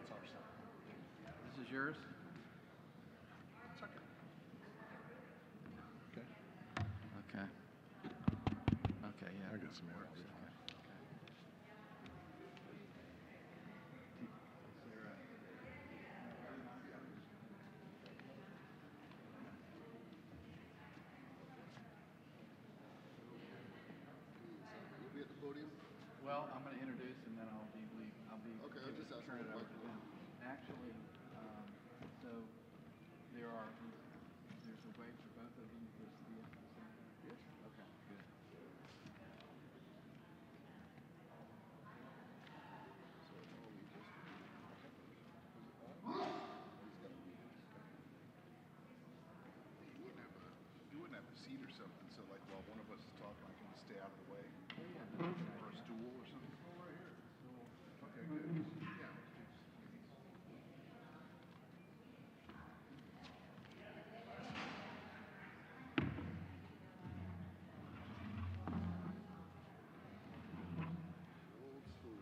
That's our stuff. This is yours? It's okay. Okay. Okay. Okay, yeah. I got some more. Works, okay. You'll be at the podium? Well, I'm going to introduce and then I'll be Okay, I'll just ask turn it one over to them. Actually, so there's a way for both of them to be at the same time? Yes. Okay, good. You wouldn't have a seat or something, so like while one of us is talking, I can just stay out of the way. Or a stool or something. Right here. Okay, good. Yeah. Old school.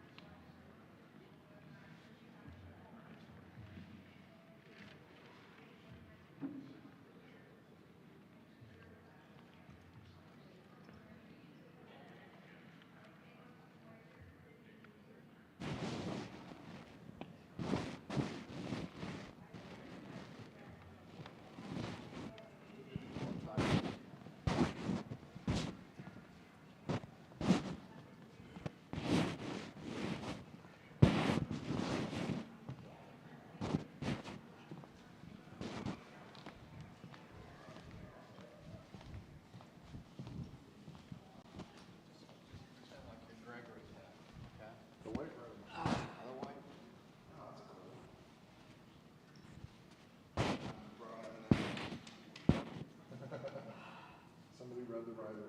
The white bread. Other white? Oh, that's cool. Somebody read the writer.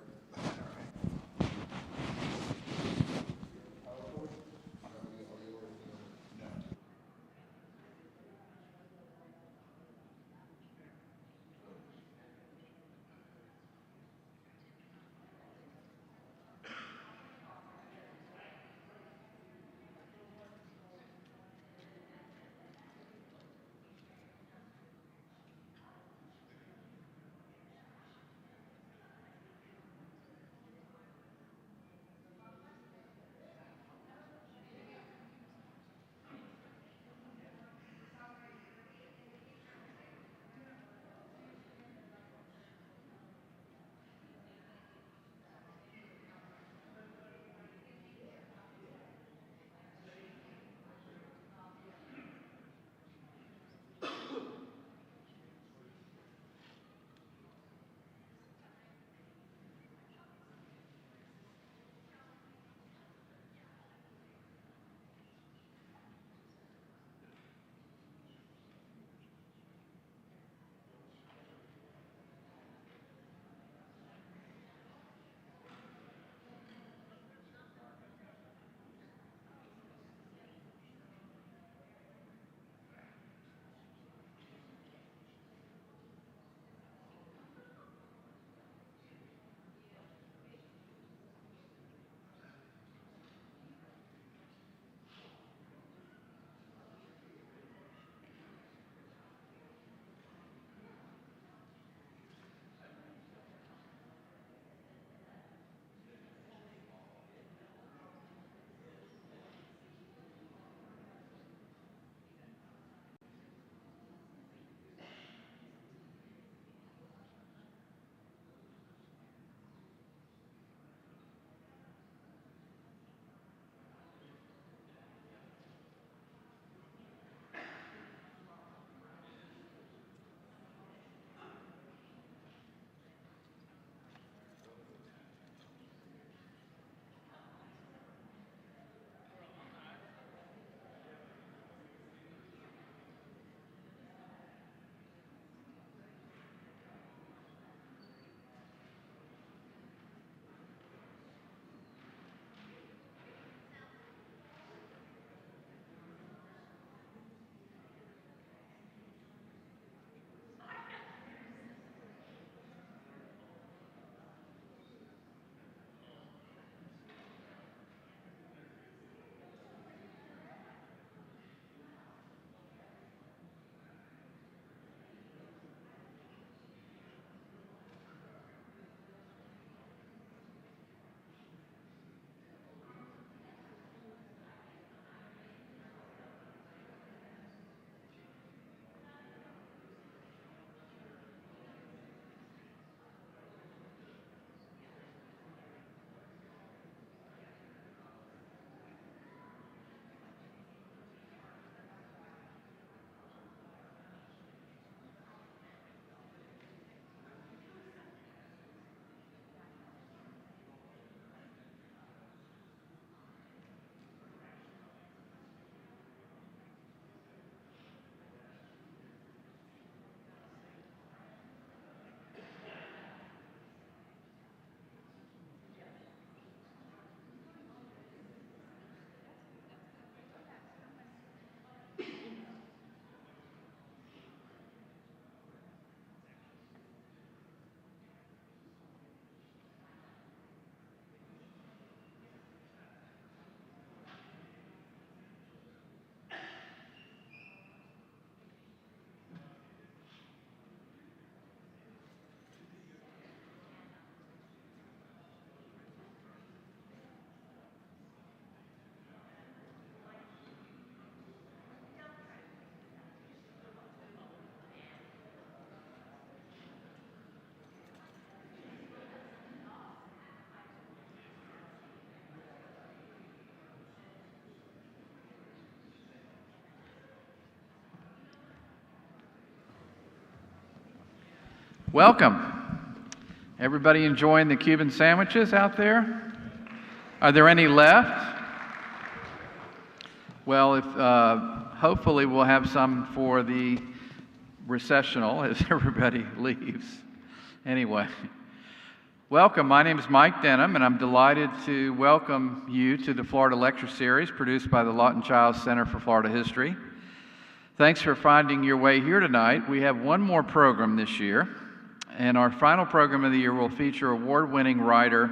Welcome. Everybody enjoying the Cuban sandwiches out there? Are there any left? Well, if hopefully we'll have some for the recessional as everybody leaves. Anyway, welcome. My name is Mike Denham, and I'm delighted to welcome you to the Florida Lecture Series produced by the Lawton Childs Center for Florida History. Thanks for finding your way here tonight. We have one more program this year, and our final program of the year will feature award-winning writer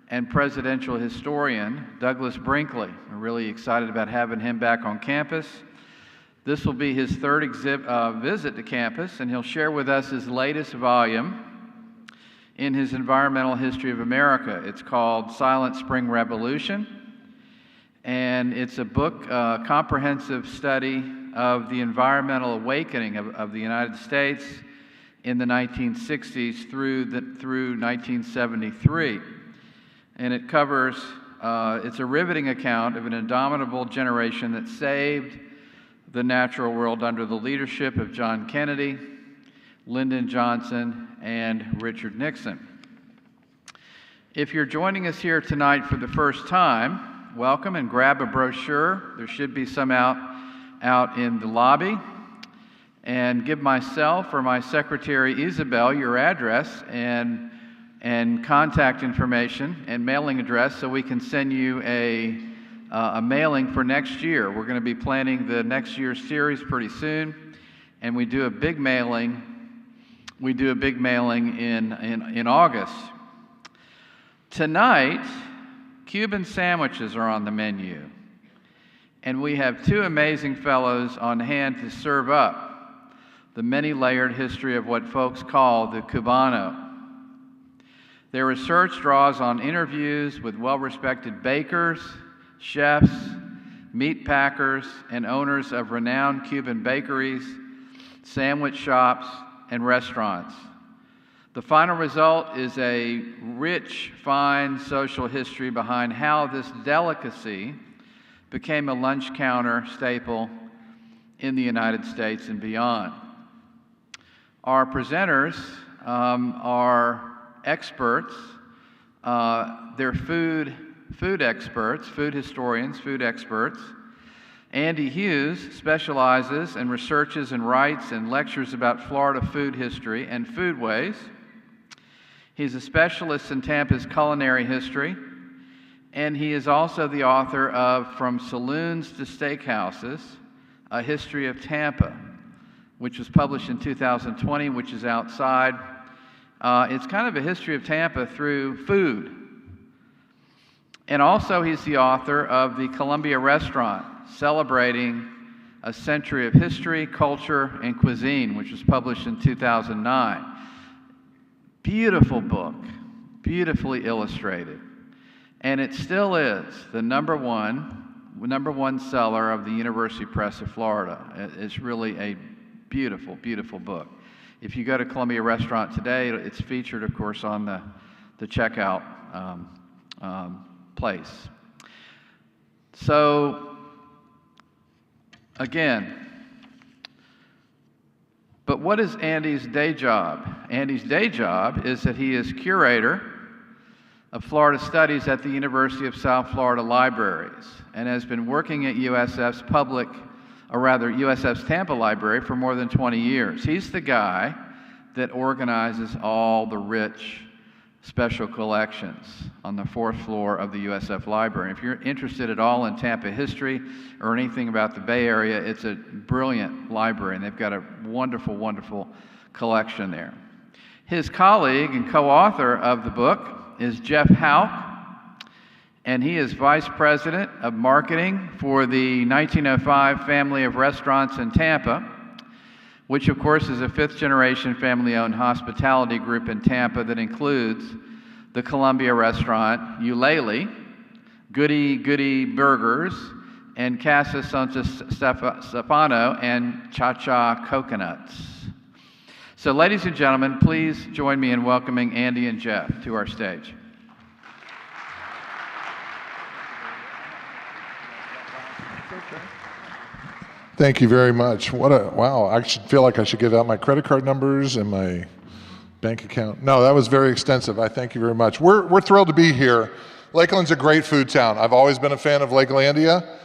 and presidential historian Douglas Brinkley. We're really excited about having him back on campus. This will be his third visit to campus, and he'll share with us his latest volume in his environmental history of America. It's called Silent Spring Revolution, and it's a book, comprehensive study of the environmental awakening of the United States in the 1960s through 1973. And it covers, it's a riveting account of an indomitable generation that saved the natural world under the leadership of John Kennedy, Lyndon Johnson, and Richard Nixon. If you're joining us here tonight for the first time, welcome, and grab a brochure. There should be some out in the lobby. And give myself or my secretary Isabel your address and contact information and mailing address so we can send you a mailing for next year. We're going to be planning the next year's series pretty soon, and we do a big mailing. We do a big mailing in August. Tonight, Cuban sandwiches are on the menu, and we have two amazing fellows on hand to serve up the many-layered history of what folks call the Cubano. Their research draws on interviews with well-respected bakers, chefs, meat packers, and owners of renowned Cuban bakeries, sandwich shops, and restaurants. The final result is a rich, fine social history behind how this delicacy became a lunch counter staple in the United States and beyond. Our presenters are experts. They're food experts, food historians, food experts. Andy Huse specializes and researches and writes and lectures about Florida food history and foodways. He's a specialist in Tampa's culinary history, and he is also the author of From Saloons to Steakhouses, A History of Tampa, which was published in 2020, which is outside. It's kind of a history of Tampa through food. And also he's the author of The Columbia Restaurant, celebrating a century of history, culture, and cuisine, which was published in 2009. Beautiful book, beautifully illustrated. And it still is the number one seller of the University Press of Florida. It's really a beautiful, beautiful book. If you go to Columbia Restaurant today, it's featured, of course, on the checkout place. So, again, but what is Andy's day job? Andy's day job is that he is curator of Florida Studies at the University of South Florida Libraries and has been working at USF's USF's Tampa Library for more than 20 years. He's the guy that organizes all the rich special collections on the 4th floor of the USF Library. If you're interested at all in Tampa history or anything about the Bay Area, it's a brilliant library, and they've got a wonderful, wonderful collection there. His colleague and co-author of the book is Jeff Houck, and he is Vice President of Marketing for the 1905 family of restaurants in Tampa, which of course is a 5th-generation family-owned hospitality group in Tampa that includes the Columbia Restaurant, Eulalie, Goody Goody Burgers, and Casa Santa Stefano and Cha Cha Coconuts. So ladies and gentlemen, please join me in welcoming Andy and Jeff to our stage. Thank you very much. Wow, I should feel like I should give out my credit card numbers and my bank account. No, that was very extensive. I thank you very much. We're thrilled to be here. Lakeland's a great food town. I've always been a fan of Lakelandia.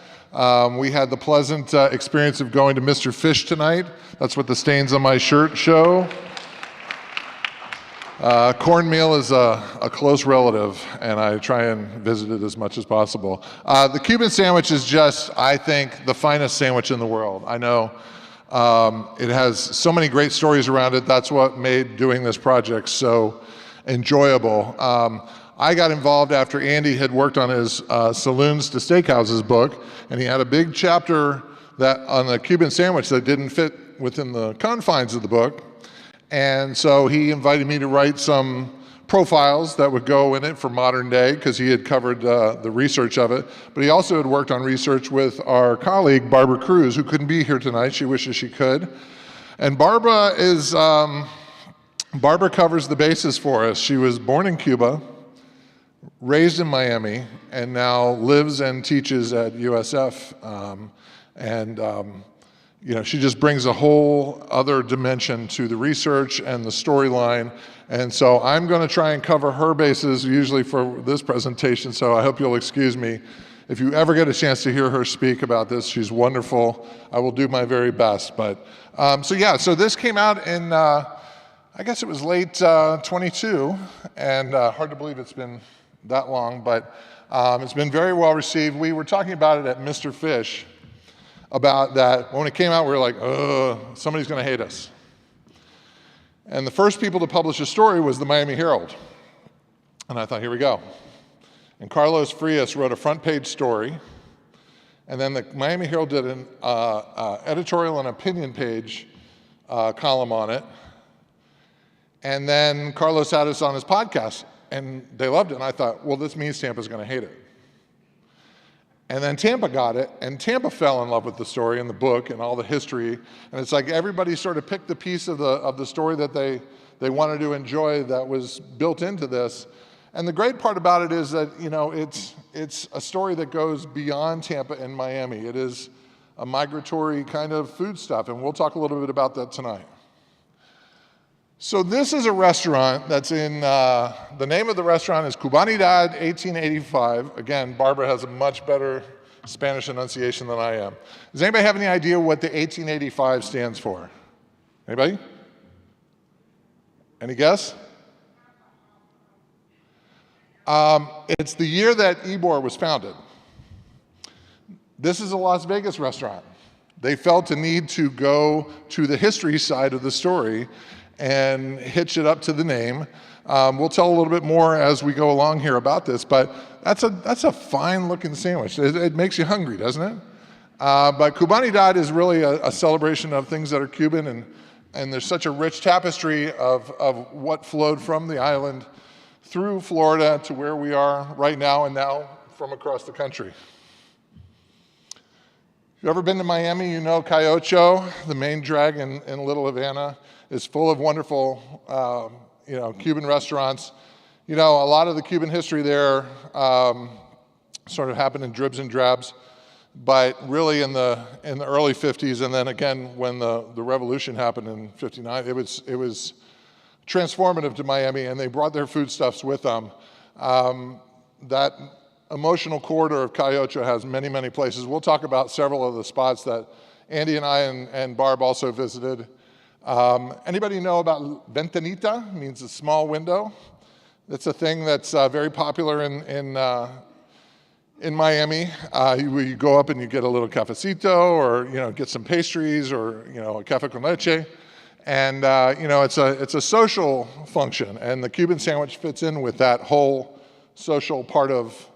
We had the pleasant experience of going to Mr. Fish tonight. That's what the stains on my shirt show. Cornmeal is a close relative, and I try and visit it as much as possible. The Cuban sandwich is just, I think, the finest sandwich in the world. I know it has so many great stories around it. That's what made doing this project so enjoyable. I got involved after Andy had worked on his Saloons to Steakhouses book, and he had a big chapter that on the Cuban sandwich that didn't fit within the confines of the book. And so he invited me to write some profiles that would go in it for modern day, because he had covered the research of it. But he also had worked on research with our colleague, Barbara Cruz, who couldn't be here tonight. She wishes she could. And Barbara covers the basis for us. She was born in Cuba, raised in Miami, and now lives and teaches at USF. She just brings a whole other dimension to the research and the storyline. And so I'm going to try and cover her bases usually for this presentation, so I hope you'll excuse me. If you ever get a chance to hear her speak about this, she's wonderful. I will do my very best. But so this came out in, I guess it was late 22, and hard to believe it's been that long, but it's been very well received. We were talking about it at Mr. Fish, about that. When it came out, we were like, somebody's going to hate us. And the first people to publish a story was the Miami Herald. And I thought, here we go. And Carlos Frias wrote a front page story. And then the Miami Herald did an editorial and opinion page column on it. And then Carlos had us on his podcast, and they loved it. And I thought, well, this means Tampa's going to hate it. And then Tampa got it, and Tampa fell in love with the story and the book and all the history. And it's like everybody sort of picked the piece of the story that they wanted to enjoy that was built into this. And the great part about it is that, it's a story that goes beyond Tampa and Miami. It is a migratory kind of food stuff, and we'll talk a little bit about that tonight. So this is a restaurant that's in, the name of the restaurant is Cubanidad 1885. Again, Barbara has a much better Spanish enunciation than I am. Does anybody have any idea what the 1885 stands for? Anybody? Any guess? It's the year that Ybor was founded. This is a Las Vegas restaurant. They felt a need to go to the history side of the story and hitch it up to the name. We'll tell a little bit more as we go along here about this, but that's a fine looking sandwich. It makes you hungry, doesn't it? But Cubanidad is really a celebration of things that are Cuban, and there's such a rich tapestry of what flowed from the island through Florida to where we are right now, and now from across the country. If you've ever been to Miami, you know Cayocho, the main drag in Little Havana, is full of wonderful, Cuban restaurants. A lot of the Cuban history there sort of happened in dribs and drabs, but really in the early 50s, and then again when the revolution happened in '59, it was transformative to Miami, and they brought their foodstuffs with them. That emotional corridor of Cayocho has many, many places. We'll talk about several of the spots that Andy and I and Barb also visited. Anybody know about ventanita? It means a small window. It's a thing that's very popular in Miami. You go up and you get a little cafecito, or get some pastries, or a café con leche, and it's a social function, and the Cuban sandwich fits in with that whole social part of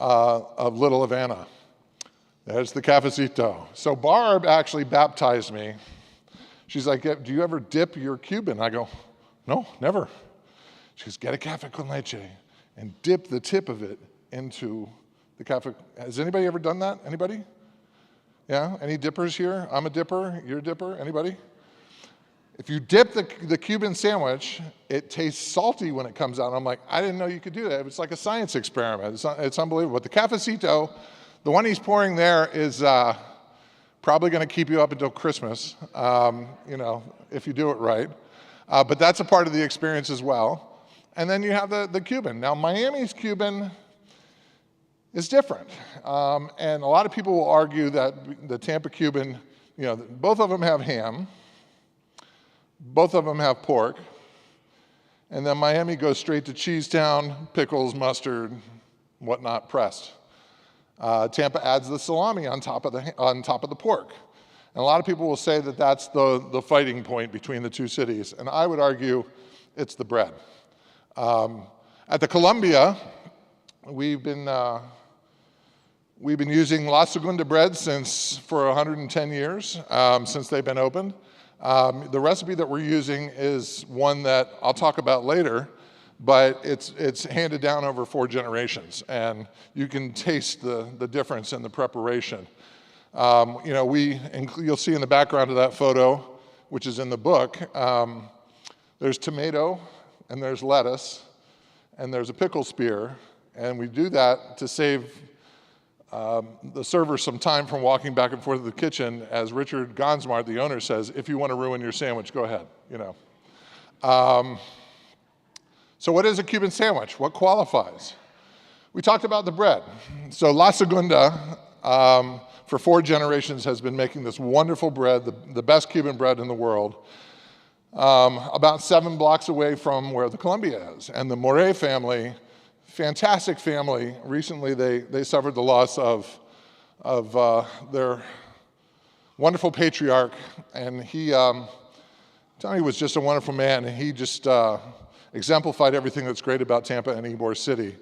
Little Havana. There's the cafecito. So Barb actually baptized me. She's like, do you ever dip your Cuban? I go, no, never. She goes, get a café con leche and dip the tip of it into the café. Has anybody ever done that? Anybody? Yeah? Any dippers here? I'm a dipper. You're a dipper? Anybody? If you dip the Cuban sandwich, it tastes salty when it comes out. And I'm like, I didn't know you could do that. It's like a science experiment. It's unbelievable. But the cafecito, the one he's pouring there is probably going to keep you up until Christmas, if you do it right. But that's a part of the experience as well. And then you have the Cuban. Now, Miami's Cuban is different. And a lot of people will argue that the Tampa Cuban, both of them have ham, both of them have pork, and then Miami goes straight to Cheese Town, pickles, mustard, whatnot, pressed. Tampa adds the salami on top of the pork. And a lot of people will say that that's the fighting point between the two cities, and I would argue it's the bread. At the Columbia, we've been using La Segunda bread for 110 years, since they've been opened. The recipe that we're using is one that I'll talk about later, but it's handed down over 4 generations, and you can taste the difference in the preparation. You'll see in the background of that photo, which is in the book, there's tomato, and there's lettuce, and there's a pickle spear, and we do that to save the server some time from walking back and forth to the kitchen. As Richard Gonsmart, the owner, says, if you want to ruin your sandwich, go ahead, So what is a Cuban sandwich? What qualifies? We talked about the bread. So La Segunda, for 4 generations, has been making this wonderful bread, the best Cuban bread in the world, about 7 blocks away from where the Columbia is. And the Morey family, fantastic family, recently they suffered the loss of their wonderful patriarch, and Tony was just a wonderful man, and he just exemplified everything that's great about Tampa and Ybor City.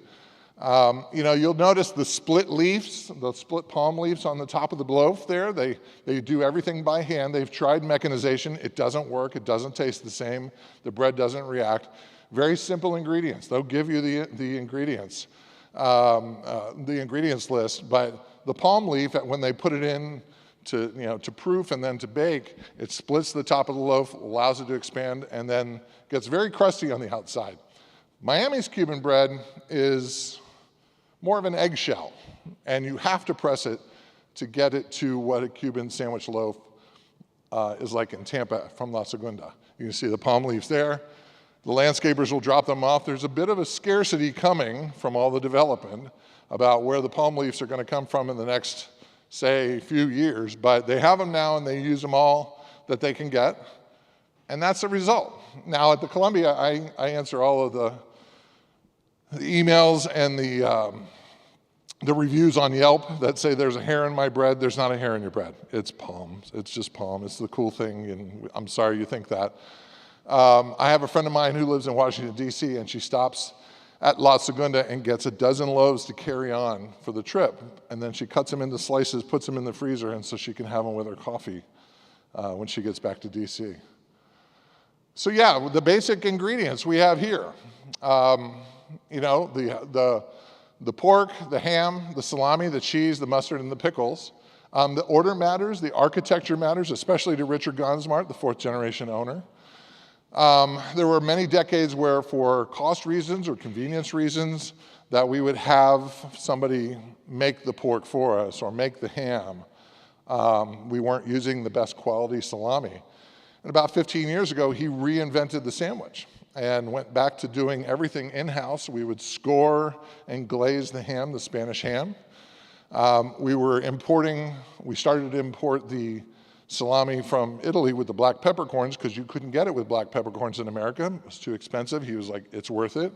You'll notice the split leaves, the split palm leaves on the top of the loaf there. They do everything by hand. They've tried mechanization. It doesn't work. It doesn't taste the same. The bread doesn't react. Very simple ingredients. They'll give you the ingredients, the ingredients list. But the palm leaf, when they put it in to proof and then to bake, it splits the top of the loaf, allows it to expand, and then gets very crusty on the outside. Miami's Cuban bread is more of an eggshell, and you have to press it to get it to what a Cuban sandwich loaf is like in Tampa from La Segunda. You can see the palm leaves there. The landscapers will drop them off. There's a bit of a scarcity coming from all the development about where the palm leaves are going to come from in the next, say, few years, but they have them now and they use them all that they can get, and that's the result. Now at the Columbia, I answer all of the emails and the reviews on Yelp that say there's a hair in my bread. There's not a hair in your bread. It's palm. It's just palm. It's the cool thing, and I'm sorry you think that. I have a friend of mine who lives in Washington, D.C., and she stops at La Segunda and gets a dozen loaves to carry on for the trip. And then she cuts them into slices, puts them in the freezer, and so she can have them with her coffee when she gets back to D.C. So yeah, the basic ingredients we have here. The pork, the ham, the salami, the cheese, the mustard, and the pickles. The order matters, the architecture matters, especially to Richard Gonsmart, the 4th generation owner. There were many decades where, for cost reasons or convenience reasons, that we would have somebody make the pork for us or make the ham. We weren't using the best quality salami. And about 15 years ago, he reinvented the sandwich and went back to doing everything in-house. We would score and glaze the ham, the Spanish ham. We started to import the salami from Italy with the black peppercorns because you couldn't get it with black peppercorns in America. It was too expensive. He was like, it's worth it.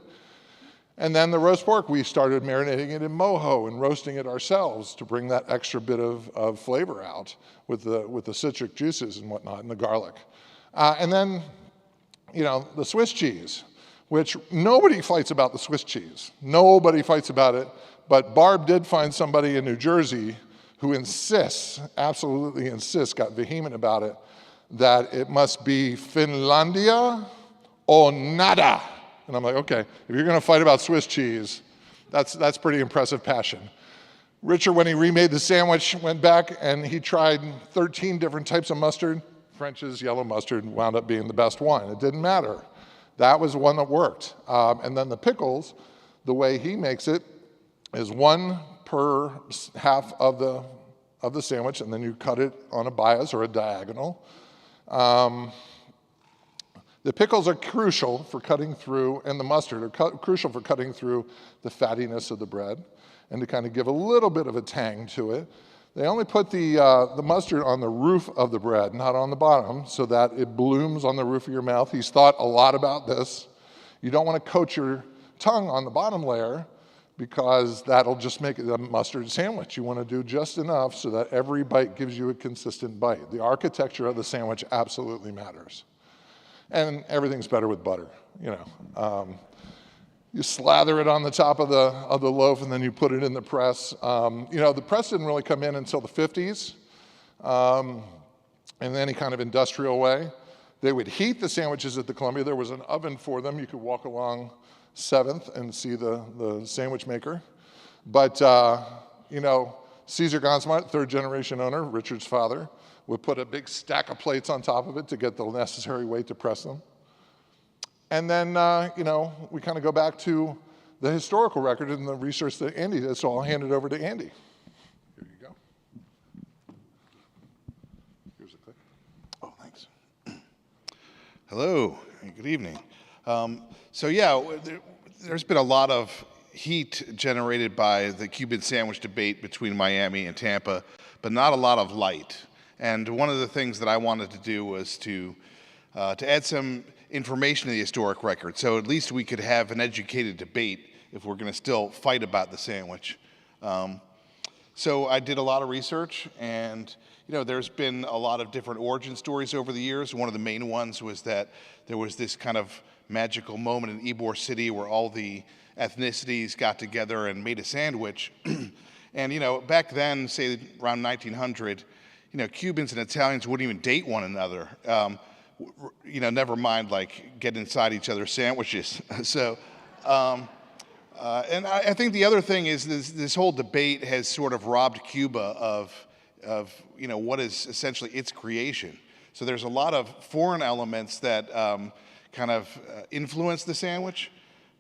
And then the roast pork, we started marinating it in mojo and roasting it ourselves to bring that extra bit of flavor out with the citric juices and whatnot and the garlic. And then, the Swiss cheese, which nobody fights about the Swiss cheese. Nobody fights about it, but Barb did find somebody in New Jersey who absolutely insists, got vehement about it, that it must be Finlandia or nada. And I'm like, okay, if you're gonna fight about Swiss cheese, that's pretty impressive passion. Richard, when he remade the sandwich, went back and he tried 13 different types of mustard. French's yellow mustard wound up being the best one. It didn't matter. That was one that worked. And then the pickles, the way he makes it, is 1 per half of the sandwich, and then you cut it on a bias or a diagonal. The pickles are crucial for cutting through, and the mustard are crucial for cutting through the fattiness of the bread and to kind of give a little bit of a tang to it. They only put the mustard on the roof of the bread, not on the bottom, so that it blooms on the roof of your mouth. He's thought a lot about this. You don't want to coat your tongue on the bottom layer because that'll just make it a mustard sandwich. You want to do just enough so that every bite gives you a consistent bite. The architecture of the sandwich absolutely matters. And everything's better with butter, you know. You slather it on the top of the loaf and then you put it in the press. You know, the press didn't really come in until the 50s in any kind of industrial way. They would heat the sandwiches at the Columbia. There was an oven for them. You could walk along 7th and see the sandwich maker. But, you know, Caesar Gonzalez, third generation owner, Richard's father, would put a big stack of plates on top of it to get the necessary weight to press them. And then, you know, we kind of go back to the historical record and the research that Andy did, so I'll hand it over to Andy. Here you go. Here's a clip. Oh, thanks. Hello, and good evening. So yeah, there's been a lot of heat generated by the Cuban sandwich debate between Miami and Tampa, but not a lot of light. And one of the things that I wanted to do was to add some information to the historic record, so at least we could have an educated debate if we're going to still fight about the sandwich. So I did a lot of research, and you know, there's been a lot of different origin stories over the years. One of the main ones was that there was this kind of magical moment in Ybor City where all the ethnicities got together and made a sandwich. And you know, back then, say around 1900, you know, Cubans and Italians wouldn't even date one another. You know, never mind like get inside each other's sandwiches. So, and I think the other thing is this whole debate has sort of robbed Cuba of you know, what is essentially its creation. So there's a lot of foreign elements that kind of influence the sandwich,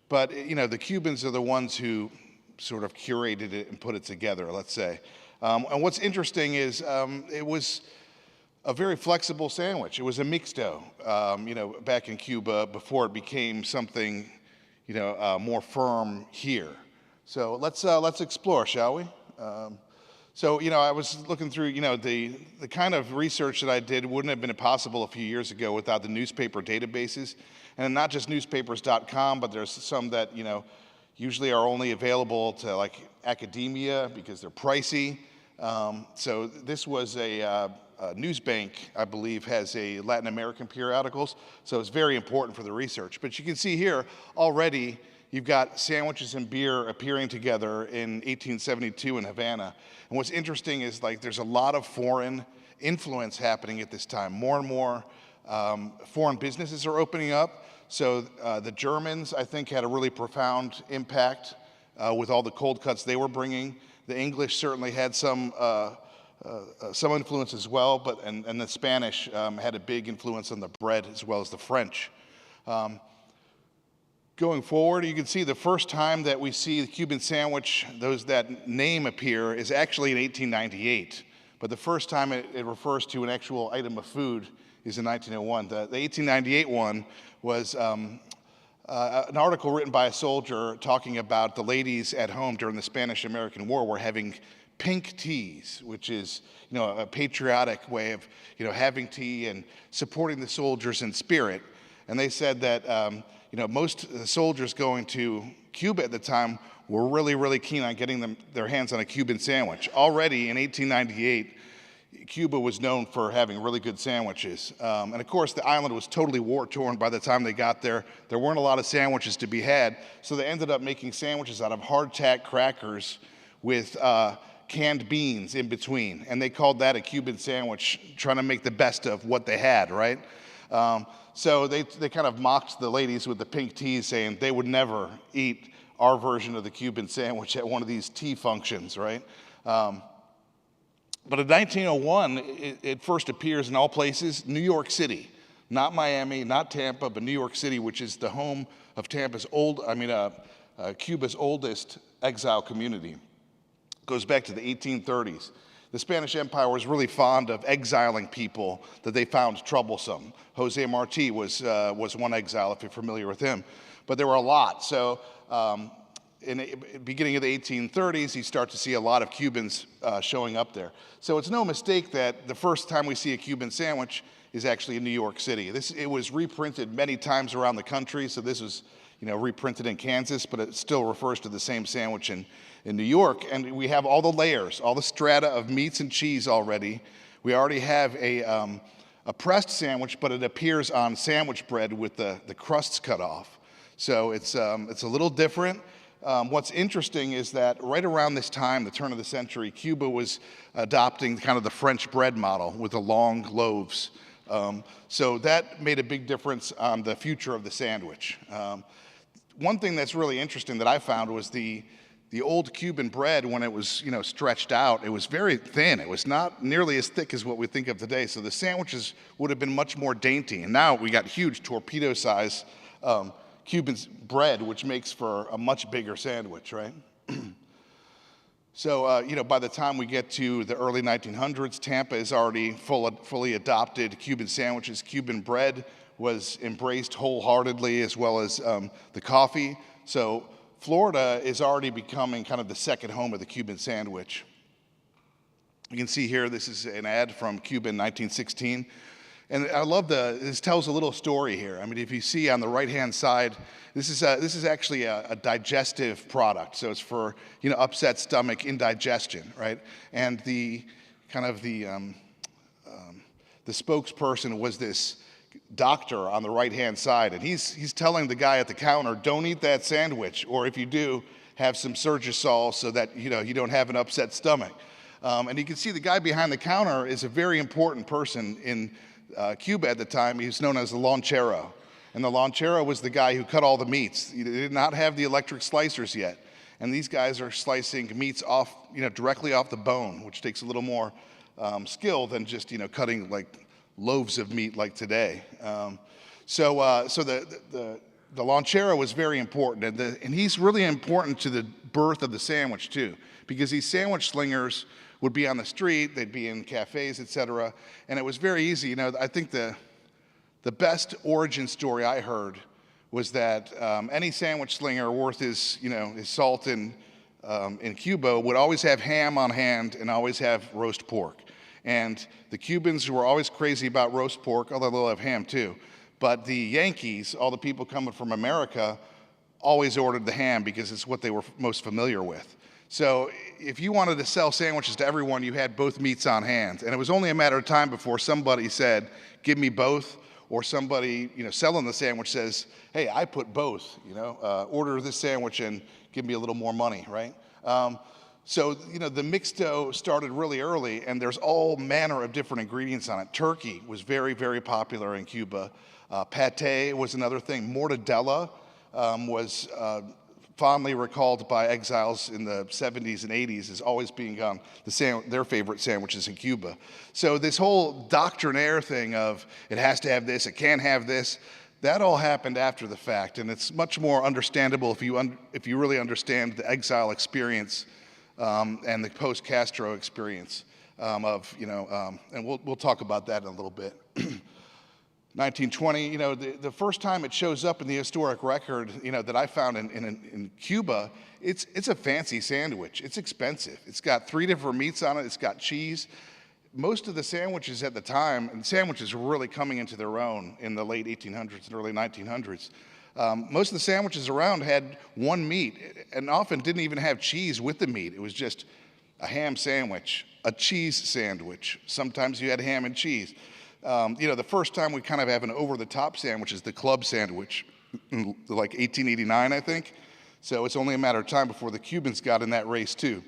but you know, the Cubans are the ones who sort of curated it and put it together, let's say. And what's interesting is it was a very flexible sandwich. It was a mixto, you know, back in Cuba before it became something, you know, more firm here. So let's explore, shall we? So, you know, I was looking through, you know, the kind of research that I did wouldn't have been possible a few years ago without the newspaper databases. And not just newspapers.com, but there's some that, you know, usually are only available to like academia because they're pricey. So this was a news bank, I believe, has a Latin American periodicals. So it's very important for the research. But you can see here already, you've got sandwiches and beer appearing together in 1872 in Havana. And what's interesting is like there's a lot of foreign influence happening at this time. More and more foreign businesses are opening up. So the Germans, I think, had a really profound impact with all the cold cuts they were bringing. The English certainly had some influence as well, but and the Spanish had a big influence on the bread as well as the French. Going forward, you can see the first time that we see the Cuban sandwich, that name appear, is actually in 1898. But the first time it refers to an actual item of food is in 1901. The 1898 one was an article written by a soldier talking about the ladies at home during the Spanish-American War were having pink teas, which is, you know, a patriotic way of, you know, having tea and supporting the soldiers in spirit. And they said that, you know, most soldiers going to Cuba at the time were really, really keen on getting their hands on a Cuban sandwich. Already in 1898, Cuba was known for having really good sandwiches. And of course, the island was totally war-torn by the time they got there. There weren't a lot of sandwiches to be had, so they ended up making sandwiches out of hardtack crackers with canned beans in between. And they called that a Cuban sandwich, trying to make the best of what they had, right? So they kind of mocked the ladies with the pink teas, saying they would never eat our version of the Cuban sandwich at one of these tea functions, right? But in 1901, it first appears in all places, New York City, not Miami, not Tampa, but New York City, which is the home of Cuba's oldest exile community. It goes back to the 1830s. the Spanish Empire was really fond of exiling people that they found troublesome. Jose Marti was one exile, if you're familiar with him. But there were a lot. So in the beginning of the 1830s, you start to see a lot of Cubans showing up there. So it's no mistake that the first time we see a Cuban sandwich is actually in New York City. It was reprinted many times around the country, so this was reprinted in Kansas, but it still refers to the same sandwich in New York. And we have all the layers, all the strata of meats and cheese already. We already have a pressed sandwich, but it appears on sandwich bread with the crusts cut off. So it's a little different. What's interesting is that right around this time, the turn of the century, Cuba was adopting kind of the French bread model with the long loaves. So that made a big difference on the future of the sandwich. One thing that's really interesting that I found was the old Cuban bread, when it was stretched out, it was very thin. It was not nearly as thick as what we think of today. So the sandwiches would have been much more dainty. And now we got huge torpedo-size Cuban bread, which makes for a much bigger sandwich, right? So, by the time we get to the early 1900s, Tampa is already fully adopted Cuban sandwiches. Cuban bread was embraced wholeheartedly, as well as the coffee. So Florida is already becoming kind of the second home of the Cuban sandwich. You can see here, this is an ad from Cuba in 1916. And I love this tells a little story here. I mean, if you see on the right-hand side, this is actually a digestive product. So it's for, upset stomach, indigestion, right? And the spokesperson was this doctor on the right-hand side. And he's telling the guy at the counter, don't eat that sandwich. Or if you do, have some Surgisol so that, you don't have an upset stomach. And you can see the guy behind the counter is a very important person in Cuba at the time. He was known as the lonchero. And the lonchero was the guy who cut all the meats. They did not have the electric slicers yet. And these guys are slicing meats off, directly off the bone, which takes a little more skill than just, cutting like loaves of meat like today. So the lonchero was very important. And he's really important to the birth of the sandwich too, because these sandwich slingers would be on the street, they'd be in cafes, etc. And it was very easy. I think the best origin story I heard was that any sandwich slinger worth his salt in Cuba would always have ham on hand and always have roast pork. And the Cubans were always crazy about roast pork, although they'll have ham too. But the Yankees, all the people coming from America, always ordered the ham because it's what they were most familiar with. So if you wanted to sell sandwiches to everyone, you had both meats on hand. And it was only a matter of time before somebody said, give me both, or somebody selling the sandwich says, hey, I put both, order this sandwich and give me a little more money, right? So the mixed dough started really early, and there's all manner of different ingredients on it. Turkey was very, very popular in Cuba. Pate was another thing. Mortadella was fondly recalled by exiles in the 70s and 80s as always being on their favorite sandwiches in Cuba. So this whole doctrinaire thing of it has to have this, it can't have this, that all happened after the fact, and it's much more understandable if you really understand the exile experience and the post-Castro experience and we'll talk about that in a little bit. 1920, the first time it shows up in the historic record, that I found in Cuba, it's a fancy sandwich. It's expensive. It's got 3 different meats on it. It's got cheese. Most of the sandwiches at the time, and sandwiches were really coming into their own in the late 1800s and early 1900s. Most of the sandwiches around had one meat and often didn't even have cheese with the meat. It was just a ham sandwich, a cheese sandwich. Sometimes you had ham and cheese. The first time we kind of have an over-the-top sandwich is the club sandwich, in like 1889, I think. So it's only a matter of time before the Cubans got in that race too.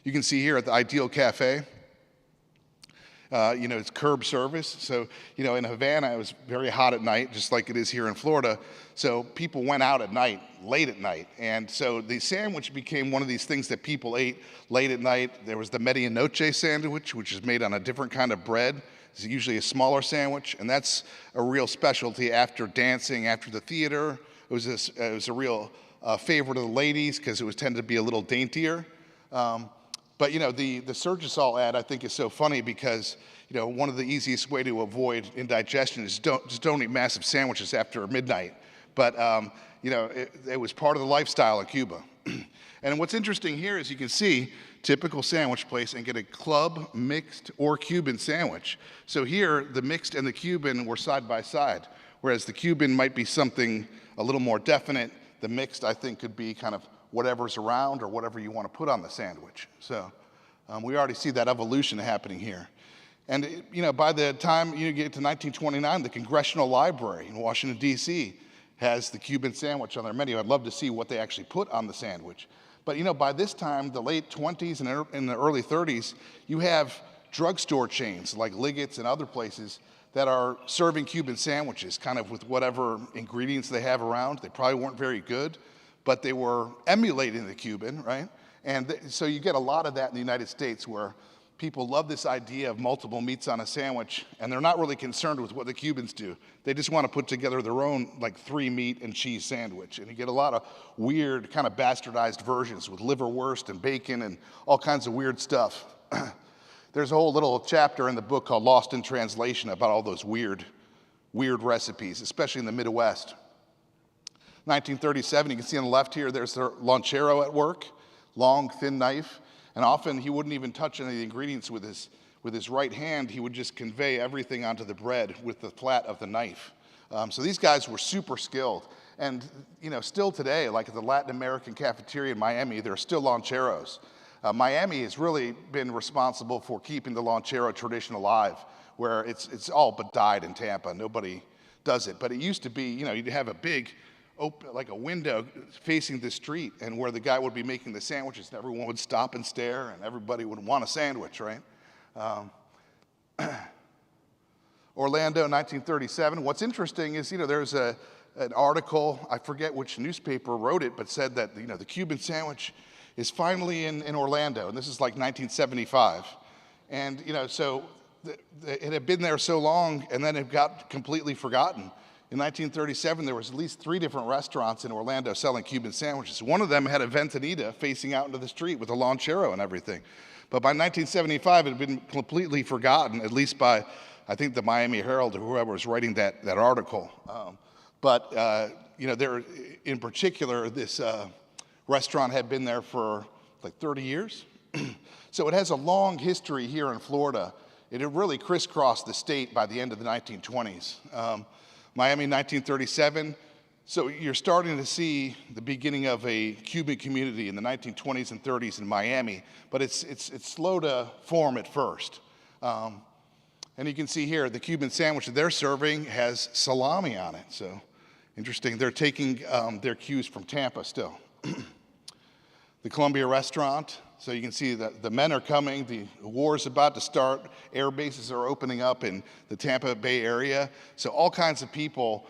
You can see here at the Ideal Cafe, it's curb service. So, in Havana, it was very hot at night, just like it is here in Florida. So people went out at night, late at night. And so the sandwich became one of these things that people ate late at night. There was the medianoche sandwich, which is made on a different kind of bread. It's usually a smaller sandwich, and that's a real specialty after dancing, after the theater. It was a real favorite of the ladies because it was tended to be a little daintier. But But the Surgisol ad I think is so funny because one of the easiest way to avoid indigestion is don't eat massive sandwiches after midnight. But it was part of the lifestyle in Cuba. And what's interesting here is you can see typical sandwich place and get a club, mixed, or Cuban sandwich. So here, the mixed and the Cuban were side by side, whereas the Cuban might be something a little more definite. The mixed, I think, could be kind of whatever's around or whatever you want to put on the sandwich. So we already see that evolution happening here. And by the time you get to 1929, the Congressional Library in Washington, D.C. has the Cuban sandwich on their menu. I'd love to see what they actually put on the sandwich. But by this time, the late 20s and in the early 30s, you have drugstore chains like Liggett's and other places that are serving Cuban sandwiches, kind of with whatever ingredients they have around. They probably weren't very good, but they were emulating the Cuban, right? And so you get a lot of that in the United States where people love this idea of multiple meats on a sandwich, and they're not really concerned with what the Cubans do. They just want to put together their own 3-meat and cheese sandwich. And you get a lot of weird, kind of bastardized versions with liverwurst and bacon and all kinds of weird stuff. There's a whole little chapter in the book called Lost in Translation about all those weird recipes, especially in the Midwest. 1937, you can see on the left here, there's the lonchero at work, long, thin knife. And often he wouldn't even touch any of the ingredients with his right hand. He would just convey everything onto the bread with the flat of the knife. So these guys were super skilled. And still today, like at the Latin American cafeteria in Miami, there are still loncheros. Miami has really been responsible for keeping the lonchero tradition alive, where it's all but died in Tampa. Nobody does it. But it used to be, you'd have a big open, like a window facing the street, and where the guy would be making the sandwiches, and everyone would stop and stare, and everybody would want a sandwich, right? Orlando, 1937. What's interesting is, there's an article, I forget which newspaper wrote it, but said that, the Cuban sandwich is finally in Orlando, and this is like 1975. And, so it had been there so long, and then it got completely forgotten. In 1937, there was at least 3 different restaurants in Orlando selling Cuban sandwiches. One of them had a ventanita facing out into the street with a lonchero and everything. But by 1975, it had been completely forgotten, at least by, I think, the Miami Herald or whoever was writing that article. There, in particular, this restaurant had been there for like 30 years. So it has a long history here in Florida. It had really crisscrossed the state by the end of the 1920s. Miami, 1937. So you're starting to see the beginning of a Cuban community in the 1920s and 30s in Miami, but it's slow to form at first. And you can see here, the Cuban sandwich that they're serving has salami on it. So interesting. They're taking their cues from Tampa still. The Columbia restaurant. So you can see that the men are coming, the war is about to start, air bases are opening up in the Tampa Bay area. So all kinds of people,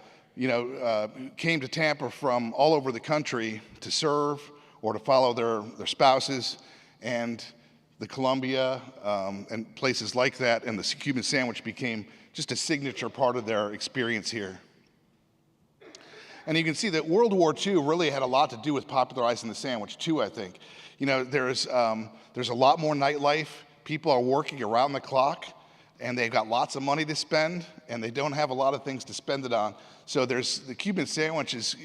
came to Tampa from all over the country to serve or to follow their spouses. And the Columbia and places like that, and the Cuban sandwich became just a signature part of their experience here. And you can see that World War II really had a lot to do with popularizing the sandwich too, I think. There's a lot more nightlife. People are working around the clock, and they've got lots of money to spend, and they don't have a lot of things to spend it on. So there's the Cuban sandwich is,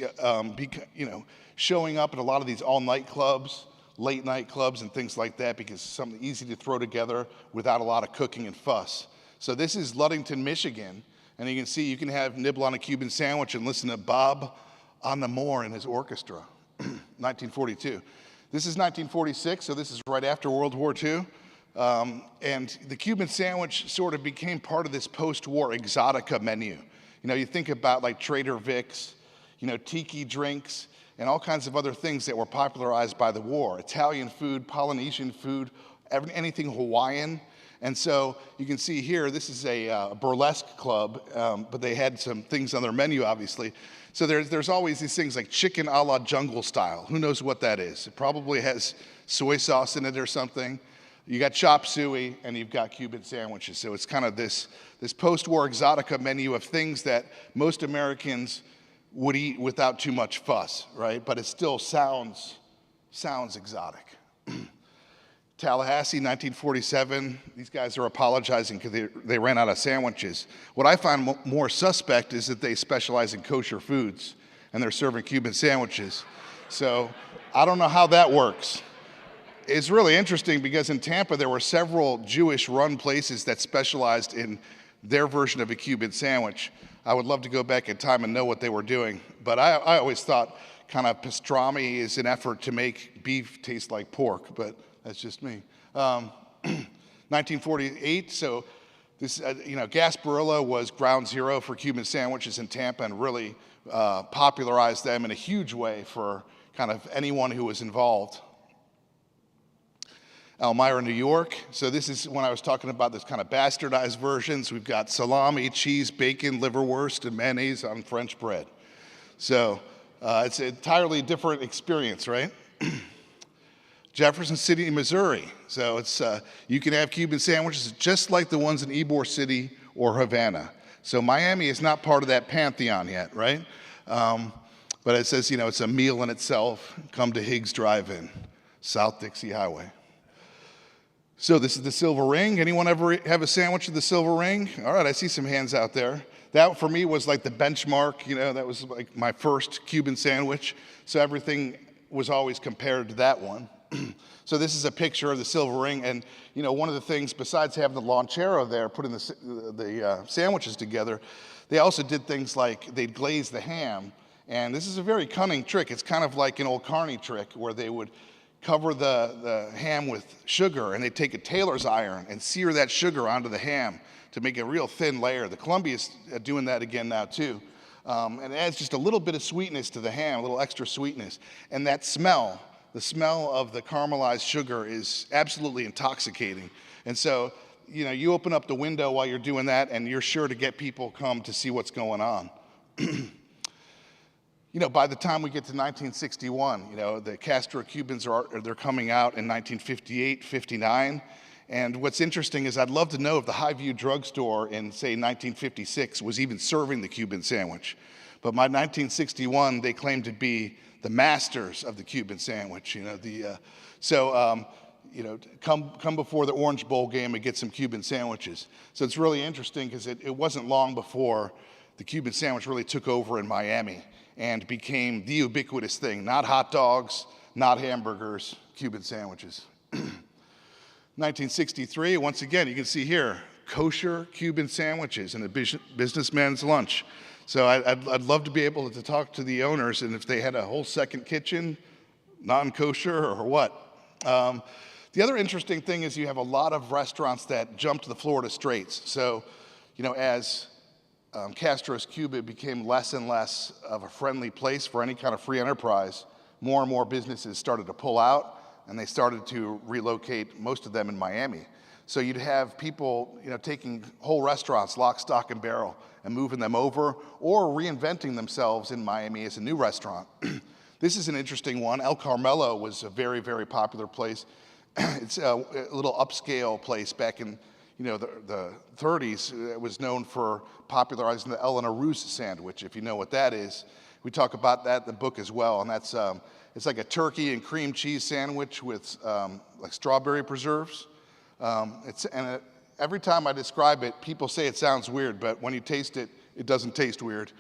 showing up at a lot of these all-night clubs, late-night clubs, and things like that because it's something easy to throw together without a lot of cooking and fuss. So this is Ludington, Michigan, and you can see you can nibble on a Cuban sandwich and listen to Bob on the Moor and his orchestra, 1942. This is 1946, so this is right after World War II. And the Cuban sandwich sort of became part of this post-war exotica menu. You think about like Trader Vic's, tiki drinks, and all kinds of other things that were popularized by the war. Italian food, Polynesian food, anything Hawaiian. And so you can see here, this is a burlesque club, but they had some things on their menu, obviously. So there's always these things like chicken a la jungle style. Who knows what that is? It probably has soy sauce in it or something. You got chop suey, and you've got Cuban sandwiches. So it's kind of this post-war exotica menu of things that most Americans would eat without too much fuss, right? But it still sounds exotic. Tallahassee, 1947. These guys are apologizing because they ran out of sandwiches. What I find more suspect is that they specialize in kosher foods and they're serving Cuban sandwiches. So I don't know how that works. It's really interesting because in Tampa there were several Jewish-run places that specialized in their version of a Cuban sandwich. I would love to go back in time and know what they were doing, but I always thought kind of pastrami is an effort to make beef taste like pork, but that's just me. 1948, so this, Gasparilla was ground zero for Cuban sandwiches in Tampa and really popularized them in a huge way for kind of anyone who was involved. Elmira, New York. So this is when I was talking about this kind of bastardized versions. We've got salami, cheese, bacon, liverwurst, and mayonnaise on French bread. So it's an entirely different experience, right? Jefferson City, Missouri. So it's you can have Cuban sandwiches just like the ones in Ybor City or Havana. So Miami is not part of that pantheon yet, right? But it says, it's a meal in itself. Come to Higgs Drive-In, South Dixie Highway. So this is the Silver Ring. Anyone ever have a sandwich at the Silver Ring? All right, I see some hands out there. That for me was like the benchmark, that was like my first Cuban sandwich. So everything was always compared to that one. So this is a picture of the Silver Ring, and one of the things besides having the lonchero there, putting the sandwiches together, they also did things like they'd glaze the ham, and this is a very cunning trick. It's kind of like an old carny trick where they would cover the ham with sugar, and they'd take a tailor's iron and sear that sugar onto the ham to make a real thin layer. The Columbia's doing that again now too. And it adds just a little bit of sweetness to the ham, a little extra sweetness. And that smell, the smell of the caramelized sugar is absolutely intoxicating. And so, you open up the window while you're doing that and you're sure to get people come to see what's going on. By the time we get to 1961, the Castro Cubans they're coming out in 1958, 59. And what's interesting is I'd love to know if the Highview drugstore in, say, 1956 was even serving the Cuban sandwich. But by 1961, they claimed to be the masters of the Cuban sandwich. Come before the Orange Bowl game and get some Cuban sandwiches. So it's really interesting because it wasn't long before the Cuban sandwich really took over in Miami and became the ubiquitous thing. Not hot dogs, not hamburgers, Cuban sandwiches. 1963, once again, you can see here, kosher Cuban sandwiches and a businessman's lunch. So I'd love to be able to talk to the owners and if they had a whole second kitchen, non-kosher or what. The other interesting thing is you have a lot of restaurants that jump to the Florida Straits. So, as Castro's Cuba became less and less of a friendly place for any kind of free enterprise, more and more businesses started to pull out and they started to relocate, most of them in Miami. So you'd have people, taking whole restaurants, lock, stock, and barrel, and moving them over, or reinventing themselves in Miami as a new restaurant. This is an interesting one. El Carmelo was a very, very popular place. It's a little upscale place back in, the 30s. It was known for popularizing the Eleanor Roos sandwich, if you know what that is. We talk about that in the book as well, and that's it's like a turkey and cream cheese sandwich with like strawberry preserves. Every time I describe it, people say it sounds weird, but when you taste it, it doesn't taste weird.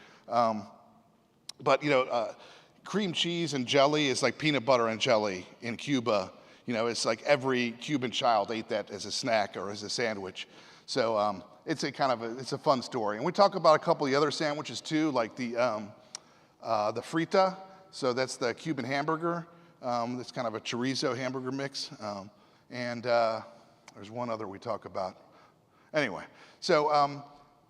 Cream cheese and jelly is like peanut butter and jelly in Cuba. It's like every Cuban child ate that as a snack or as a sandwich. So it's a fun story. And we talk about a couple of the other sandwiches too, like the frita. So that's the Cuban hamburger. It's kind of a chorizo hamburger mix. There's one other we talk about. Anyway, so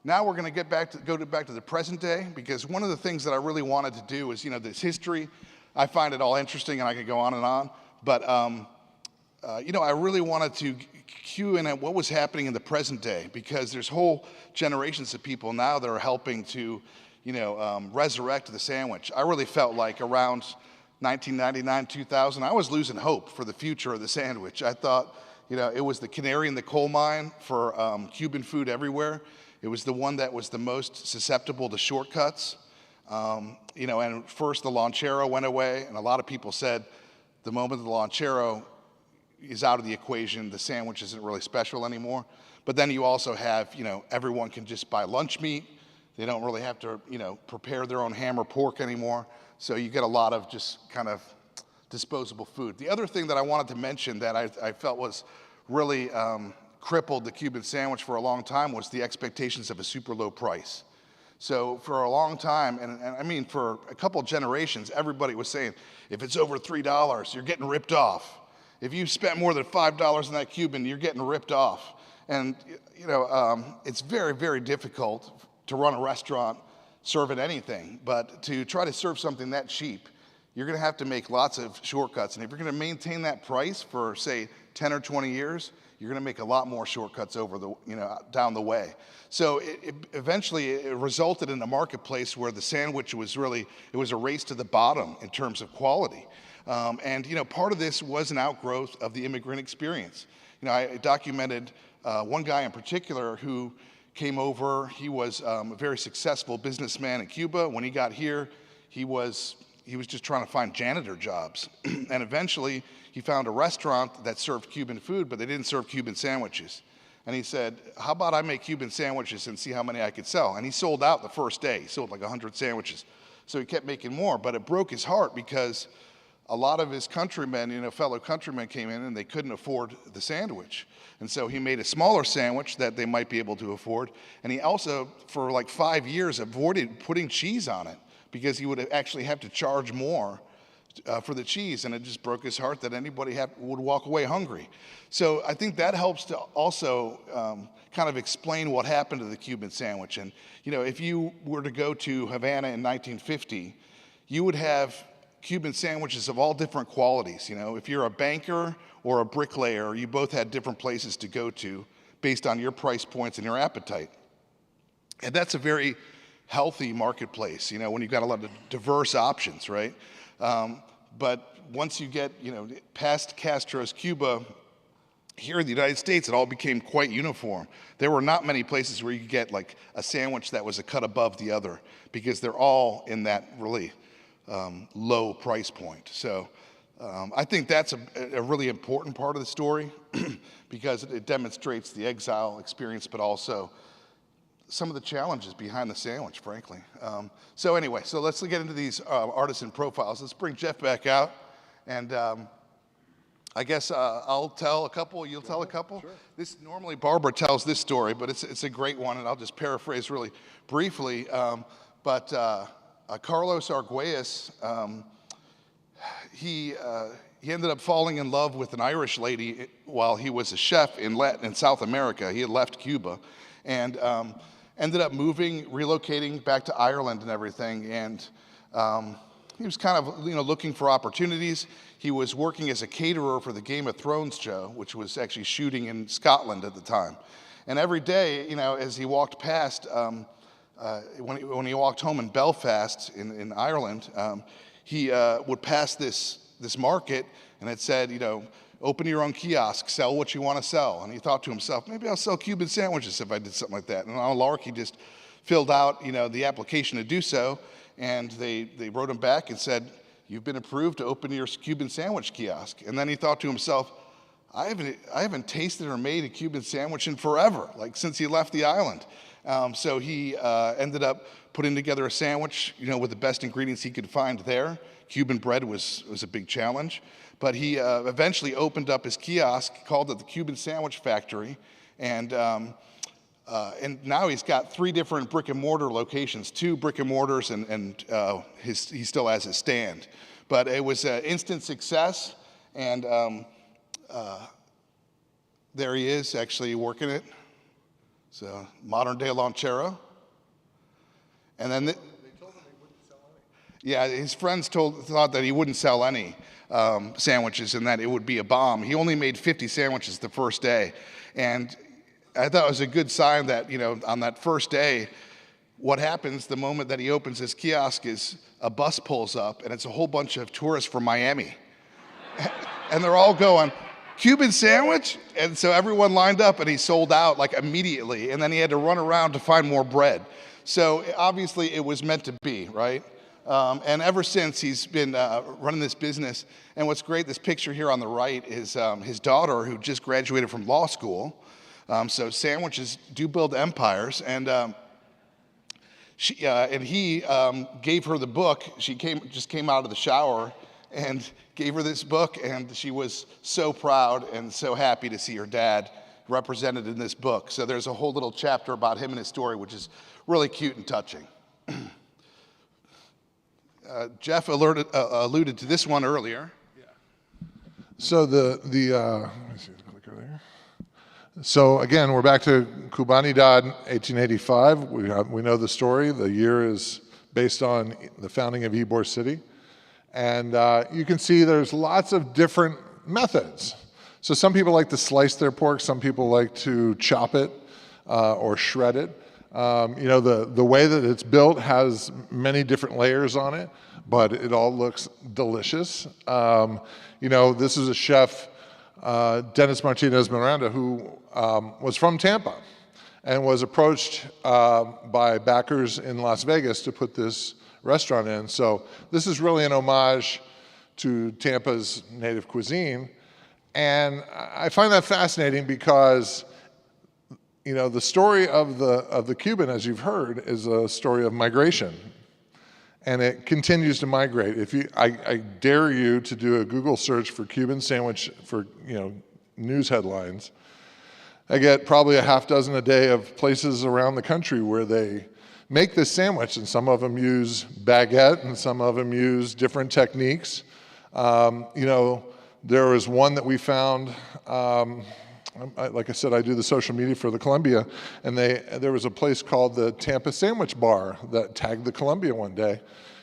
now we're going to go back to the present day, because one of the things that I really wanted to do is, this history. I find it all interesting, and I could go on and on. But I really wanted to cue in at what was happening in the present day, because there's whole generations of people now that are helping to, resurrect the sandwich. I really felt like around 1999, 2000, I was losing hope for the future of the sandwich. I thought, it was the canary in the coal mine for Cuban food everywhere. It was the one that was the most susceptible to shortcuts. And first the lonchero went away, and a lot of people said the moment the lonchero is out of the equation. The sandwich isn't really special anymore. But then you also have, everyone can just buy lunch meat. They don't really have to, prepare their own ham or pork anymore. So you get a lot of just kind of disposable food. The other thing that I wanted to mention that I felt was really crippled the Cuban sandwich for a long time was the expectations of a super low price. So for a long time, and I mean for a couple generations, everybody was saying, if it's over $3, you're getting ripped off. If you spent more than $5 on that Cuban, you're getting ripped off. And it's very, very difficult to run a restaurant serving anything, but to try to serve something that cheap, you're going to have to make lots of shortcuts. And if you're going to maintain that price for, say, 10 or 20 years, you're going to make a lot more shortcuts over the, down the way. So eventually it resulted in a marketplace where the sandwich was really, it was a race to the bottom in terms of quality. And part of this was an outgrowth of the immigrant experience. I documented one guy in particular who came over. He was a very successful businessman in Cuba. When he got here, he was just trying to find janitor jobs. And eventually he found a restaurant that served Cuban food, but they didn't serve Cuban sandwiches. And he said, how about I make Cuban sandwiches and see how many I could sell? And he sold out the first day. He sold like 100 sandwiches. So he kept making more, but it broke his heart because a lot of his countrymen, fellow countrymen came in and they couldn't afford the sandwich. And so he made a smaller sandwich that they might be able to afford. And he also, for like 5 years, avoided putting cheese on it because he would actually have to charge more for the cheese. And it just broke his heart that anybody would walk away hungry. So I think that helps to also kind of explain what happened to the Cuban sandwich. And, if you were to go to Havana in 1950, you would have Cuban sandwiches of all different qualities. If you're a banker or a bricklayer, you both had different places to go to based on your price points and your appetite. And that's a very healthy marketplace, when you've got a lot of diverse options, right? But once you get, past Castro's Cuba, here in the United States, it all became quite uniform. There were not many places where you could get like a sandwich that was a cut above the other because they're all in that really low price point. So I think that's a really important part of the story because it demonstrates the exile experience, but also some of the challenges behind the sandwich, frankly. So anyway, so let's get into these artisan profiles. Let's bring Jeff back out, and I guess I'll tell a couple, you'll tell a couple. Sure. Normally Barbara tells this story, but it's a great one, and I'll just paraphrase really briefly. Carlos Arguelles, he ended up falling in love with an Irish lady while he was a chef in South America. He had left Cuba, and ended up relocating back to Ireland and everything. And he was kind of looking for opportunities. He was working as a caterer for the Game of Thrones show, which was actually shooting in Scotland at the time. And every day, as he walked past. When he walked home in Belfast in Ireland, he would pass this market, and it said, open your own kiosk, sell what you want to sell. And he thought to himself, maybe I'll sell Cuban sandwiches if I did something like that. And on a lark, he just filled out, the application to do so, and they wrote him back and said, you've been approved to open your Cuban sandwich kiosk. And then he thought to himself, I haven't tasted or made a Cuban sandwich in forever, like since he left the island. So he ended up putting together a sandwich, with the best ingredients he could find there. Cuban bread was a big challenge. But he eventually opened up his kiosk, called it the Cuban Sandwich Factory. And now he's got 3 different brick and mortar locations, 2 brick and mortars, and he still has his stand. But it was an instant success. And there he is actually working it. So modern day Lonchero. And then they told him he wouldn't sell any. Yeah, his friends thought that he wouldn't sell any sandwiches and that it would be a bomb. He only made 50 sandwiches the first day. And I thought it was a good sign that, on that first day, what happens the moment that he opens his kiosk is a bus pulls up and it's a whole bunch of tourists from Miami. And they're all going, Cuban sandwich? And so everyone lined up and he sold out like immediately. And then he had to run around to find more bread. So obviously it was meant to be, right? And ever since, he's been running this business. And what's great, this picture here on the right is his daughter, who just graduated from law school. So sandwiches do build empires. And he gave her the book. She just came out of the shower and gave her this book. And she was so proud and so happy to see her dad represented in this book. So there's a whole little chapter about him and his story, which is really cute and touching. Jeff alluded to this one earlier. Yeah. So let me see the clicker there. So again, we're back to Cubanidad, 1885. We know the story. The year is based on the founding of Ybor City. And you can see there's lots of different methods. So some people like to slice their pork. Some people like to chop it or shred it. The way that it's built has many different layers on it, but it all looks delicious. This is a chef, Dennis Martinez Miranda, who was from Tampa and was approached by backers in Las Vegas to put this restaurant in. So this is really an homage to Tampa's native cuisine. And I find that fascinating because the story of the Cuban, as you've heard, is a story of migration, and it continues to migrate. I dare you to do a Google search for Cuban sandwich for news headlines. I get probably a half dozen a day of places around the country where they make this sandwich, and some of them use baguette, and some of them use different techniques. There was one that we found. Like I said, I do the social media for the Columbia, and there was a place called the Tampa Sandwich Bar that tagged the Columbia one day.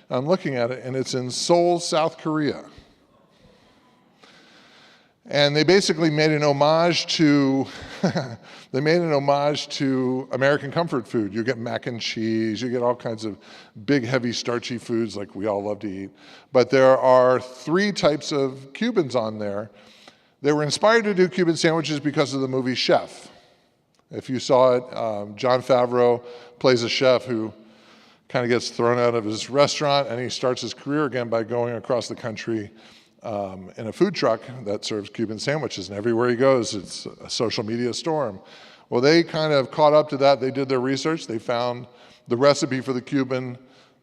I'm looking at it, and it's in Seoul, South Korea. And they basically made an homage to American comfort food. You get mac and cheese, you get all kinds of big, heavy, starchy foods like we all love to eat. But there are 3 types of Cubans on there. They were inspired to do Cuban sandwiches because of the movie Chef. If you saw it, Jon Favreau plays a chef who kind of gets thrown out of his restaurant, and he starts his career again by going across the country in a food truck that serves Cuban sandwiches. And everywhere he goes, it's a social media storm. Well, they kind of caught up to that. They did their research. They found the recipe for the Cuban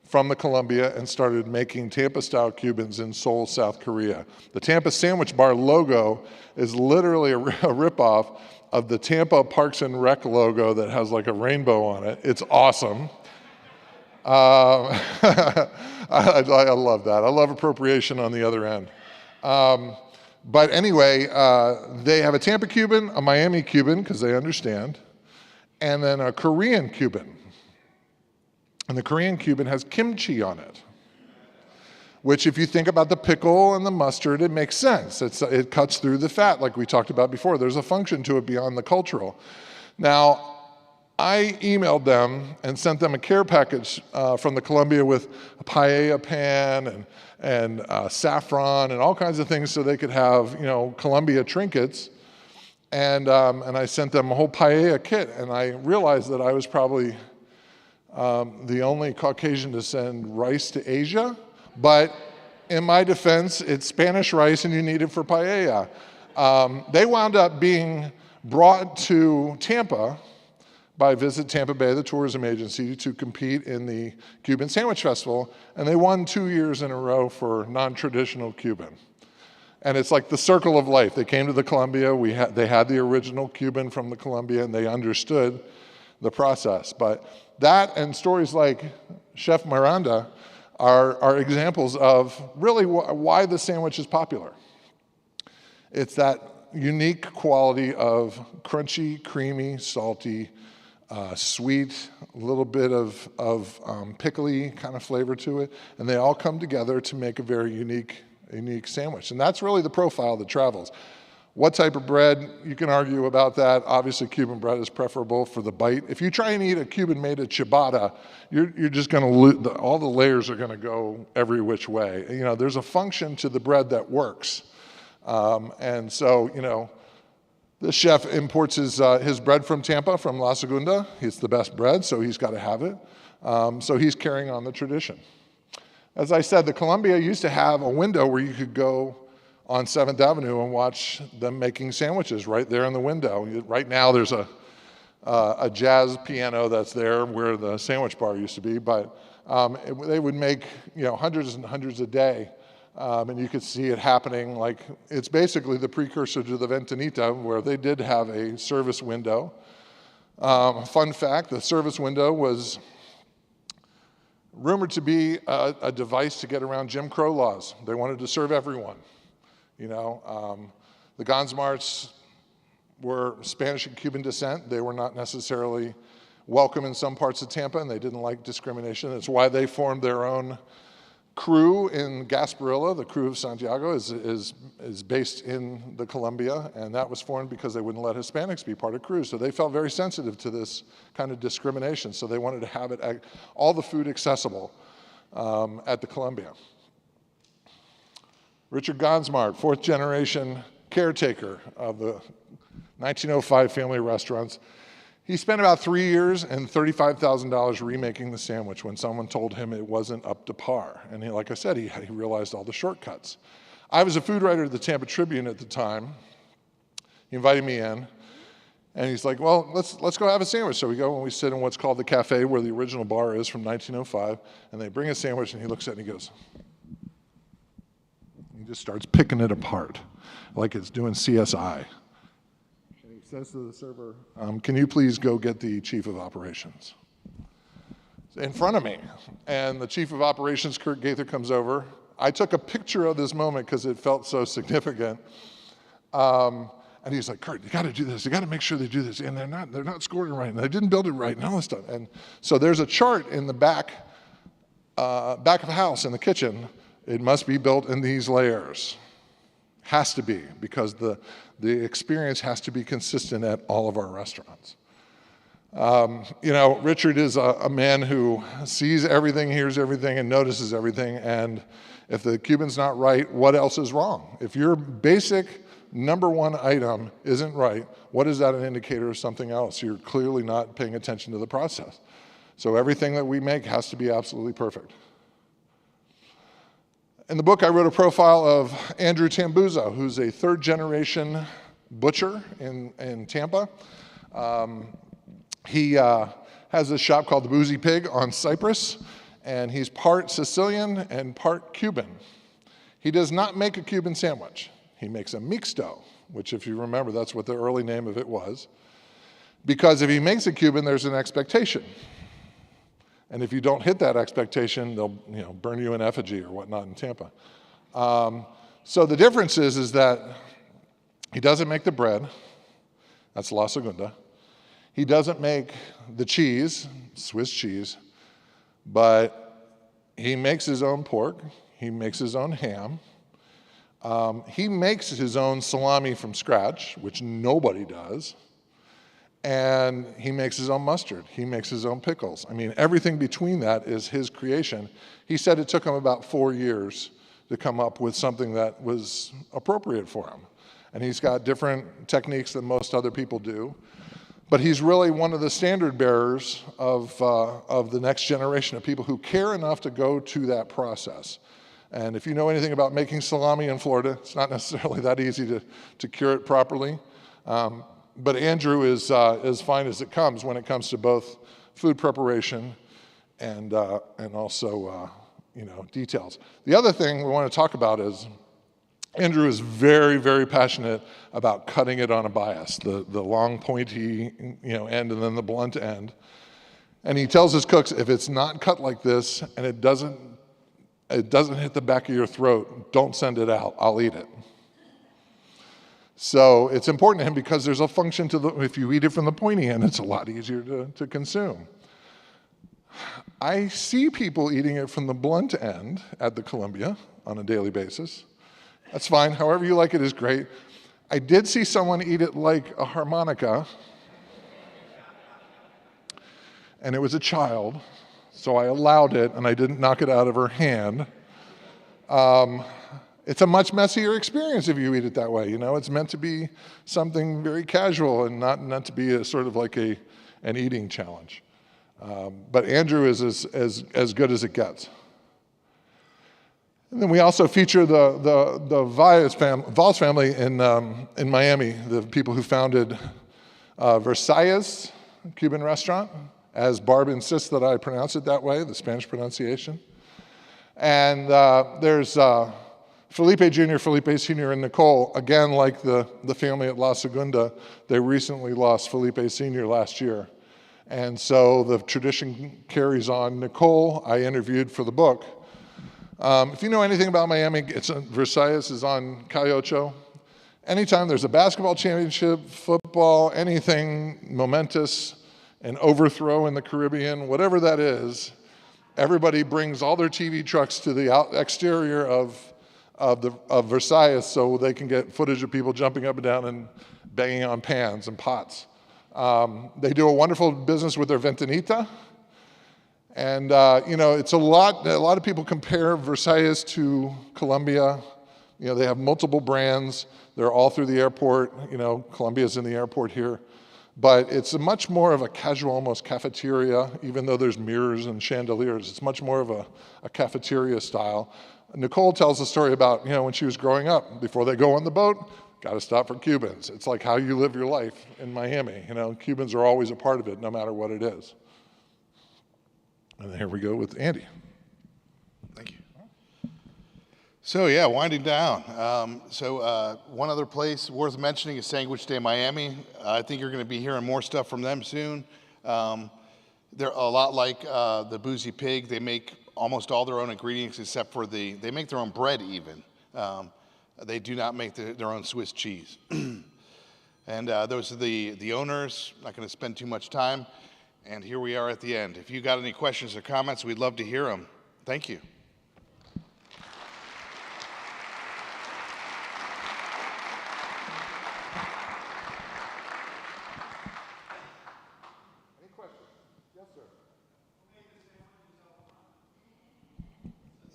from the Columbia and started making Tampa-style Cubans in Seoul, South Korea. The Tampa Sandwich Bar logo is literally a ripoff of the Tampa Parks and Rec logo that has like a rainbow on it. It's awesome. I love that. I love appropriation on the other end. But anyway, they have a Tampa Cuban, a Miami Cuban, because they understand, and then a Korean Cuban. And the Korean Cuban has kimchi on it, which if you think about the pickle and the mustard, it makes sense. It cuts through the fat like we talked about before. There's a function to it beyond the cultural. Now, I emailed them and sent them a care package from the Columbia with a paella pan and saffron and all kinds of things so they could have, Columbia trinkets. And I sent them a whole paella kit, and I realized that I was probably the only Caucasian to send rice to Asia, but in my defense, it's Spanish rice and you need it for paella. They wound up being brought to Tampa by Visit Tampa Bay, the tourism agency, to compete in the Cuban Sandwich Festival, and they won 2 years in a row for non-traditional Cuban. And it's like the circle of life. They came to the Columbia, they had the original Cuban from the Columbia, and they understood the process. But that and stories like Chef Miranda are examples of really why the sandwich is popular. It's that unique quality of crunchy, creamy, salty, sweet, a little bit of pickly kind of flavor to it, and they all come together to make a very unique sandwich. And that's really the profile that travels. What type of bread? You can argue about that. Obviously, Cuban bread is preferable for the bite. If you try and eat a Cuban made of ciabatta, you're just going to lose, all the layers are going to go every which way. There's a function to the bread that works. And so, the chef imports his bread from Tampa, from La Segunda. It's the best bread, so he's got to have it. So he's carrying on the tradition. As I said, the Columbia used to have a window where you could go on 7th Avenue and watch them making sandwiches right there in the window. Right now there's a jazz piano that's there where the sandwich bar used to be, but they would make hundreds and hundreds a day, and you could see it happening. Like, it's basically the precursor to the Ventanita, where they did have a service window. Fun fact, the service window was rumored to be a device to get around Jim Crow laws. They wanted to serve everyone. The Gonzmarts were Spanish and Cuban descent. They were not necessarily welcome in some parts of Tampa, and they didn't like discrimination. That's why they formed their own crew in Gasparilla. The crew of Santiago is based in the Columbia, and that was formed because they wouldn't let Hispanics be part of Cruz. So they felt very sensitive to this kind of discrimination. So they wanted to have it all the food accessible at the Columbia. Richard Gonzmart, 4th generation caretaker of the 1905 family restaurants. He spent about 3 years and $35,000 remaking the sandwich when someone told him it wasn't up to par. And like I said, he realized all the shortcuts. I was a food writer at the Tampa Tribune at the time. He invited me in, and he's like, well, let's go have a sandwich. So we go and we sit in what's called the cafe, where the original bar is from 1905, and they bring a sandwich, and he looks at it and he goes, he just starts picking it apart like it's doing CSI. And he says to the server, can you please go get the chief of operations? In front of me. And the chief of operations, Kurt Gaither, comes over. I took a picture of this moment because it felt so significant. And he's like, Kurt, you got to do this. You got to make sure they do this. And they're not scoring right. And they didn't build it right and all this stuff. And so there's a chart in the back of the house in the kitchen. It must be built in these layers. Has to be, because the experience has to be consistent at all of our restaurants. Richard is a man who sees everything, hears everything, and notices everything. And if the Cuban's not right, what else is wrong? If your basic number one item isn't right, what is that an indicator of something else? You're clearly not paying attention to the process. So everything that we make has to be absolutely perfect. In the book, I wrote a profile of Andrew Tambuza, who's a 3rd generation butcher in Tampa. He has a shop called the Boozy Pig on Cypress, and he's part Sicilian and part Cuban. He does not make a Cuban sandwich. He makes a mixto, which, if you remember, that's what the early name of it was. Because if he makes a Cuban, there's an expectation. And if you don't hit that expectation, they'll burn you in effigy or whatnot in Tampa. So the difference is that he doesn't make the bread. That's La Segunda. He doesn't make the cheese, Swiss cheese, but he makes his own pork. He makes his own ham. He makes his own salami from scratch, which nobody does. And he makes his own mustard. He makes his own pickles. I mean, everything between that is his creation. He said it took him about 4 years to come up with something that was appropriate for him. And he's got different techniques than most other people do. But he's really one of the standard bearers of the next generation of people who care enough to go to that process. And if you know anything about making salami in Florida, it's not necessarily that easy to cure it properly. But Andrew is as fine as it comes when it comes to both food preparation and also details. The other thing we want to talk about is Andrew is very, very passionate about cutting it on a bias, the long pointy end and then the blunt end. And he tells his cooks, if it's not cut like this and it doesn't hit the back of your throat, don't send it out. I'll eat it. So it's important to him because there's a function if you eat it from the pointy end, it's a lot easier to consume. I see people eating it from the blunt end at the Columbia on a daily basis. That's fine, however you like it is great. I did see someone eat it like a harmonica, and it was a child, so I allowed it and I didn't knock it out of her hand. It's a much messier experience if you eat it that way. It's meant to be something very casual and not meant to be a sort of like an eating challenge. But Andrew is as good as it gets. And then we also feature the Valls family in Miami, the people who founded Versailles Cuban restaurant, as Barb insists that I pronounce it that way, the Spanish pronunciation. And there's Felipe Jr., Felipe Sr., and Nicole. Again, like the family at La Segunda, they recently lost Felipe Sr. last year. And so the tradition carries on. Nicole, I interviewed for the book. If you know anything about Miami, Versailles is on Calle Ocho. Anytime there's a basketball championship, football, anything momentous, an overthrow in the Caribbean, whatever that is, everybody brings all their TV trucks to the exterior of Versailles so they can get footage of people jumping up and down and banging on pans and pots. They do a wonderful business with their ventanita. And, it's a lot of people compare Versailles to Colombia. They have multiple brands. They're all through the airport. Colombia's in the airport here. But it's much more of a casual, almost cafeteria, even though there's mirrors and chandeliers. It's much more of a cafeteria style. Nicole tells a story about, when she was growing up, before they go on the boat, got to stop for Cubans. It's like how you live your life in Miami. Cubans are always a part of it, no matter what it is. And here we go with Andy. Thank you. So yeah, winding down. One other place worth mentioning is Sandwich Day Miami. I think you're going to be hearing more stuff from them soon. They're a lot like the Boozy Pig. They make almost all their own ingredients except for they make their own bread even. They do not make their own Swiss cheese. And those are the owners. Not going to spend too much time. And here we are at the end. If you got any questions or comments, we'd love to hear them. Thank you. Any questions? Yes, sir.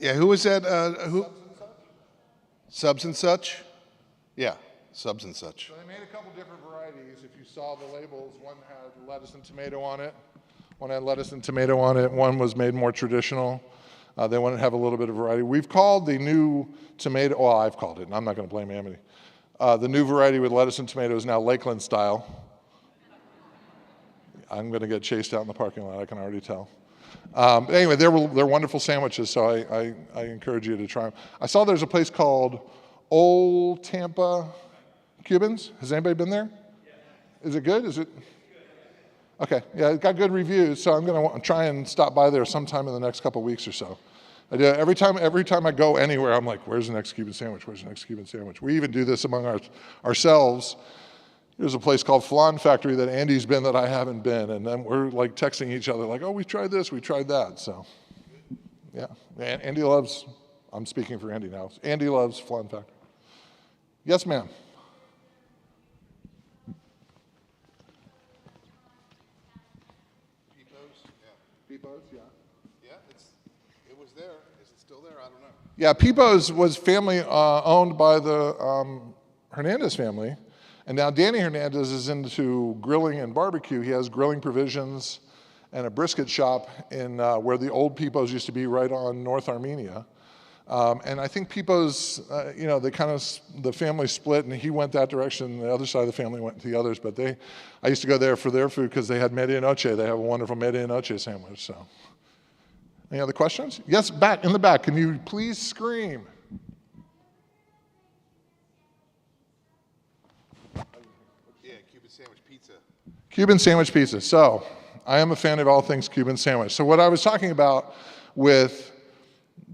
Yeah, who was that? Subs and Such? Yeah, Subs and Such. So they made a couple different varieties. If you saw the labels, one had lettuce and tomato on it. One had lettuce and tomato on it. One was made more traditional. They wanted to have a little bit of variety. We've called the new tomato, well, I've called it, and I'm not going to blame Amity. The new variety with lettuce and tomato is now Lakeland style. I'm going to get chased out in the parking lot, I can already tell. Anyway, they're wonderful sandwiches, so I encourage you to try them. I saw there's a place called Old Tampa Cubans. Has anybody been there? Is it good? Is it? Okay, yeah, it got good reviews, so I'm going to try and stop by there sometime in the next couple weeks or so. I do every time I go anywhere, I'm like, where's the next Cuban sandwich? Where's the next Cuban sandwich? We even do this among ourselves. There's a place called Flan Factory that Andy's been that I haven't been, and then we're like texting each other like, oh, we tried this, we tried that. So, yeah, Andy loves. I'm speaking for Andy now. Andy loves Flan Factory. Yes, ma'am. Peepo's, yeah. Yeah, it was there. Is it still there? I don't know. Yeah, Peepo's was family owned by the Hernandez family, and now Danny Hernandez is into grilling and barbecue. He has grilling provisions and a brisket shop in where the old Peepo's used to be, right on North Armenia. And I think Peepo's, the family split, and he went that direction. The other side of the family went to the others. But I used to go there for their food because they had medianoche. They have a wonderful medianoche sandwich. So, any other questions? Yes, back in the back. Can you please scream? Yeah, Cuban sandwich pizza. Cuban sandwich pizza. So, I am a fan of all things Cuban sandwich. So, what I was talking about with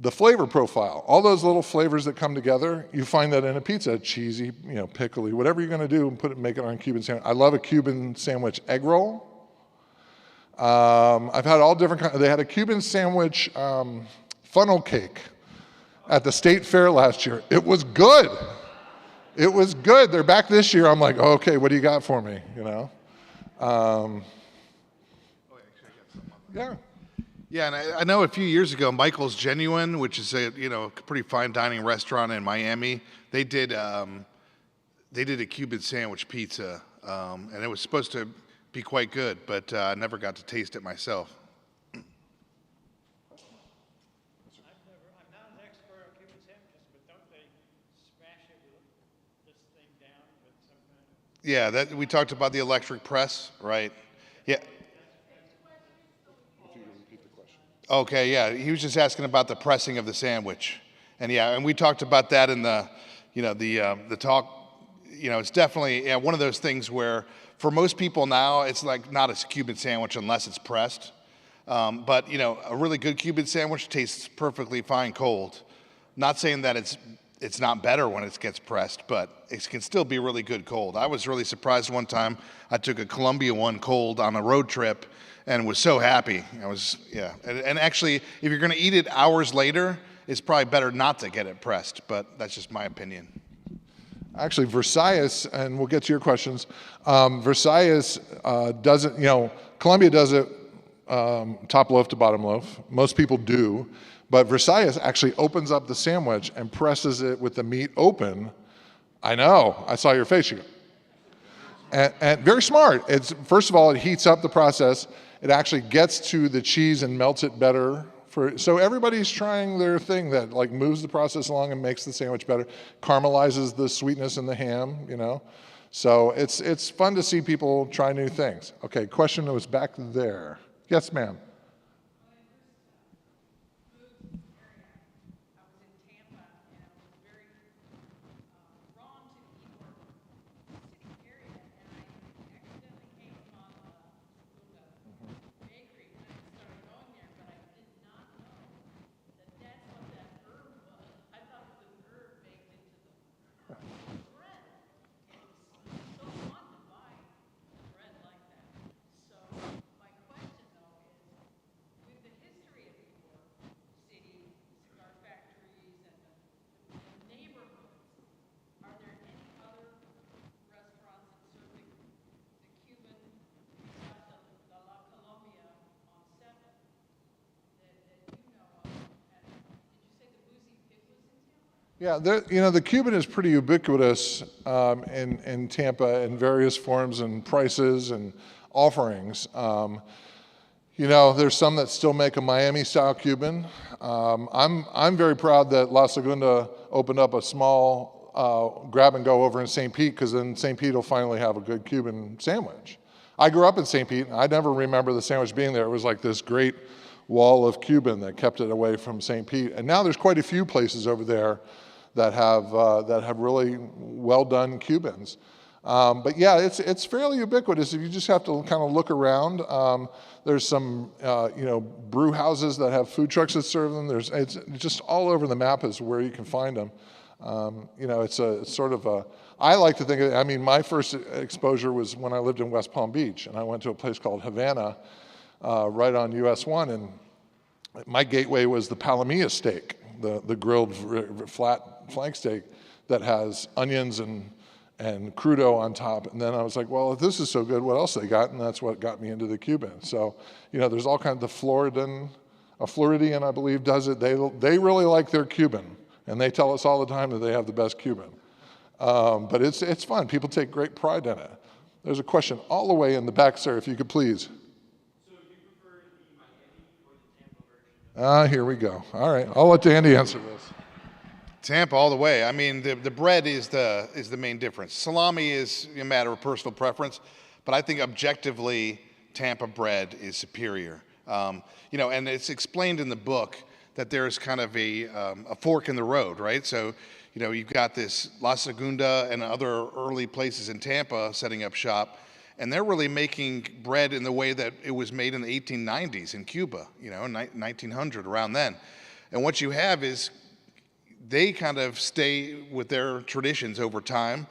the flavor profile, all those little flavors that come together, you find that in a pizza, cheesy, pickly, whatever you're going to do, make it on a Cuban sandwich. I love a Cuban sandwich egg roll. I've had all different kinds. They had a Cuban sandwich funnel cake at the state fair last year. It was good. It was good. They're back this year. I'm like, oh, okay, what do you got for me? Actually, I got something on that. Yeah. Yeah, and I know a few years ago, Michael's Genuine, which is a pretty fine dining restaurant in Miami, they did a Cuban sandwich pizza, and it was supposed to be quite good, but I never got to taste it myself. I'm not an expert on Cuban Yeah, that we talked about the electric press, right? Yeah. Okay, yeah. He was just asking about the pressing of the sandwich, and yeah, and we talked about that in the, the talk. It's definitely one of those things where for most people now it's like not a Cuban sandwich unless it's pressed. But a really good Cuban sandwich tastes perfectly fine cold. Not saying that it's not better when it gets pressed, but it can still be really good cold. I was really surprised one time. I took a Colombia one cold on a road trip and was so happy. And actually, if you're going to eat it hours later, it's probably better not to get it pressed, but that's just my opinion. Actually, Versailles, and we'll get to your questions. Versailles doesn't, Colombia does it top loaf to bottom loaf. Most people do. But Versailles actually opens up the sandwich and presses it with the meat open. I know, I saw your face. You go. And very smart. First of all, it heats up the process. It actually gets to the cheese and melts it better. So everybody's trying their thing that like moves the process along and makes the sandwich better, caramelizes the sweetness in the ham, So it's fun to see people try new things. Okay, question that was back there. Yes, ma'am. Yeah, the Cuban is pretty ubiquitous in Tampa in various forms and prices and offerings. There's some that still make a Miami-style Cuban. I'm very proud that La Segunda opened up a small grab and go over in St. Pete, because then St. Pete will finally have a good Cuban sandwich. I grew up in St. Pete. I never remember the sandwich being there. It was like this great wall of Cuban that kept it away from St. Pete. And now there's quite a few places over there that have really well done Cubans. But yeah, it's fairly ubiquitous. If you just have to kind of look around, there's some brew houses that have food trucks that serve them. It's just all over the map is where you can find them. It's sort of a. I like to think of it. I mean, my first exposure was when I lived in West Palm Beach, and I went to a place called Havana, right on US 1, and my gateway was the Palomilla steak, the grilled flat flank steak that has onions and crudo on top. And then I was like, well, if this is so good, what else they got? And that's what got me into the Cuban. So, there's all kinds of a Floridian, I believe, does it. They really like their Cuban, and they tell us all the time that they have the best Cuban. But it's fun. People take great pride in it. There's a question all the way in the back, sir, if you could please. So do you prefer the Miami or the Tampa version? Here we go. All right, I'll let Andy answer this. Tampa all the way. I mean, the bread is the main difference. Salami is a matter of personal preference, but I think objectively Tampa bread is superior. And it's explained in the book that there's kind of a fork in the road, right? So, you've got this La Segunda and other early places in Tampa setting up shop, and they're really making bread in the way that it was made in the 1890s in Cuba, 1900, around then. And what you have is they kind of stay with their traditions over time,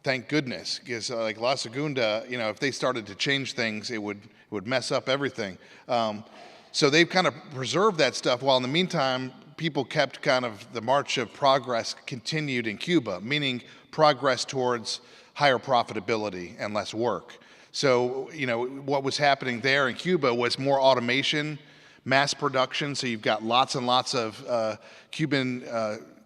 thank goodness, because like La Segunda, if they started to change things, it would mess up everything. So they've kind of preserved that stuff, while in the meantime, people kept kind of the march of progress continued in Cuba, meaning progress towards higher profitability and less work. So, what was happening there in Cuba was more automation, mass production, so you've got lots and lots of Cuban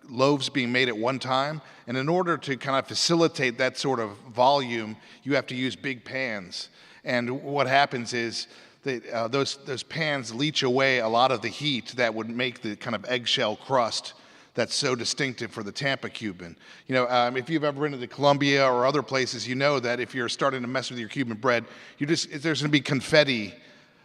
loaves being made at one time, and in order to kind of facilitate that sort of volume, you have to use big pans. And what happens is that those pans leach away a lot of the heat that would make the kind of eggshell crust. that's so distinctive for the Tampa Cuban. You know, if you've ever been to Colombia or other places, you know that if you're starting to mess with your Cuban bread, there's going to be confetti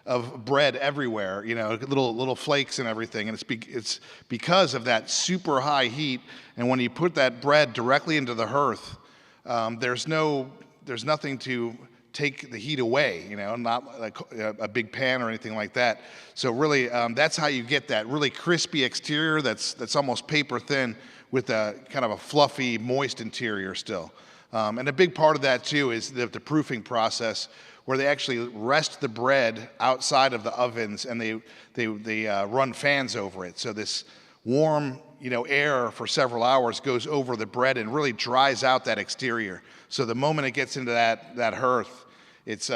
of bread everywhere, you know, little flakes and everything, and it's because of that super high heat. And when you put that bread directly into the hearth, there's nothing to take the heat away, you know, not like a big pan or anything like that. So really, that's how you get that really crispy exterior that's almost paper thin with a kind of a fluffy, moist interior still. And a big part of that too is the proofing process, where they actually rest the bread outside of the ovens and they run fans over it. So this warm, you know, air for several hours goes over the bread and really dries out that exterior. So the moment it gets into that hearth, it's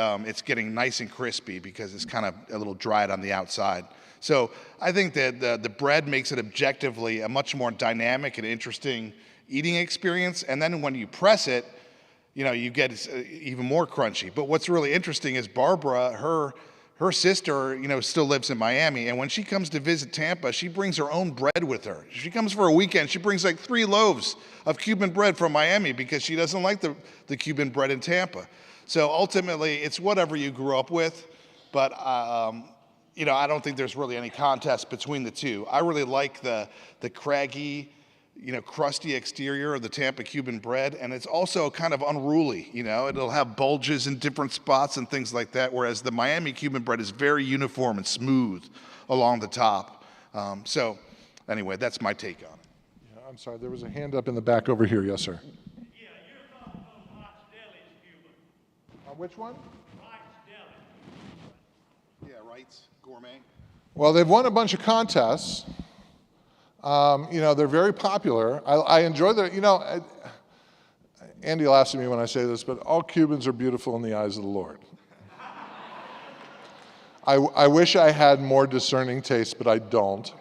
getting nice and crispy because it's kind of a little dried on the outside. So I think that the bread makes it objectively a much more dynamic and interesting eating experience. And then when you press it, you know, you get even more crunchy. But what's really interesting is Barbara, her sister, you know, still lives in Miami, and when she comes to visit Tampa, she brings her own bread with her. She comes for a weekend, she brings like 3 loaves of Cuban bread from Miami because she doesn't like the Cuban bread in Tampa. So ultimately, it's whatever you grew up with, but you know, I don't think there's really any contest between the two. I really like the craggy, you know, crusty exterior of the Tampa Cuban bread, and it's also kind of unruly, you know. It'll have bulges in different spots and things like that, whereas the Miami Cuban bread is very uniform and smooth along the top. So anyway, that's my take on it. Yeah, I'm sorry, there was a hand up in the back over here. Yes, sir. Yeah, you're talking about Wright's Deli's Cuban. Which one? Wright's Deli. Yeah, Wright's Gourmet. Well, they've won a bunch of contests. You know, they're very popular. I enjoy their, you know, Andy laughs at me when I say this, but all Cubans are beautiful in the eyes of the Lord. I wish I had more discerning taste, but I don't.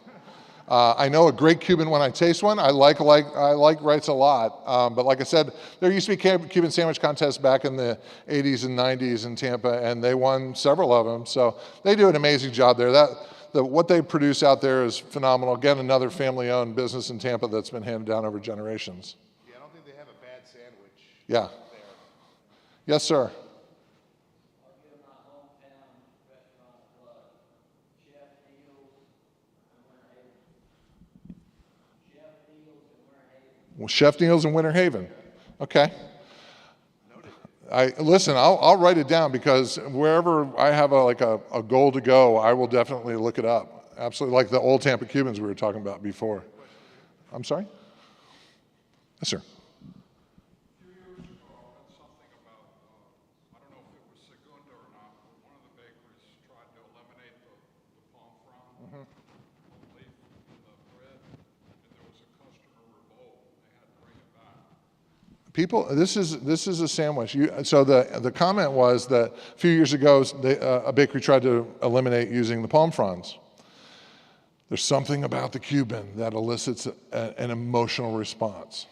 I know a great Cuban when I taste one. I like Wright's a lot. But like I said, there used to be Cuban sandwich contests back in the 80s and 90s in Tampa, and they won several of them. So they do an amazing job there. What they produce out there is phenomenal. Again, another family-owned business in Tampa that's been handed down over generations. Yeah, I don't think they have a bad sandwich. Yeah. There. Yes, sir. Well, Chef Neil's in Winter Haven. Okay. Listen, I'll write it down because wherever I have a goal to go, I will definitely look it up. Absolutely, like the old Tampa Cubans we were talking about before. I'm sorry? Yes, sir. A few years ago, I read something about, I don't know if it was Segunda or not, but one of the bakeries tried to eliminate the palm frond leaf in the bread, and there was a customer revolt, and they had to bring it back. People, this is a sandwich. So the comment was that a few years ago, a bakery tried to eliminate using the palm fronds. There's something about the Cuban that elicits an emotional response.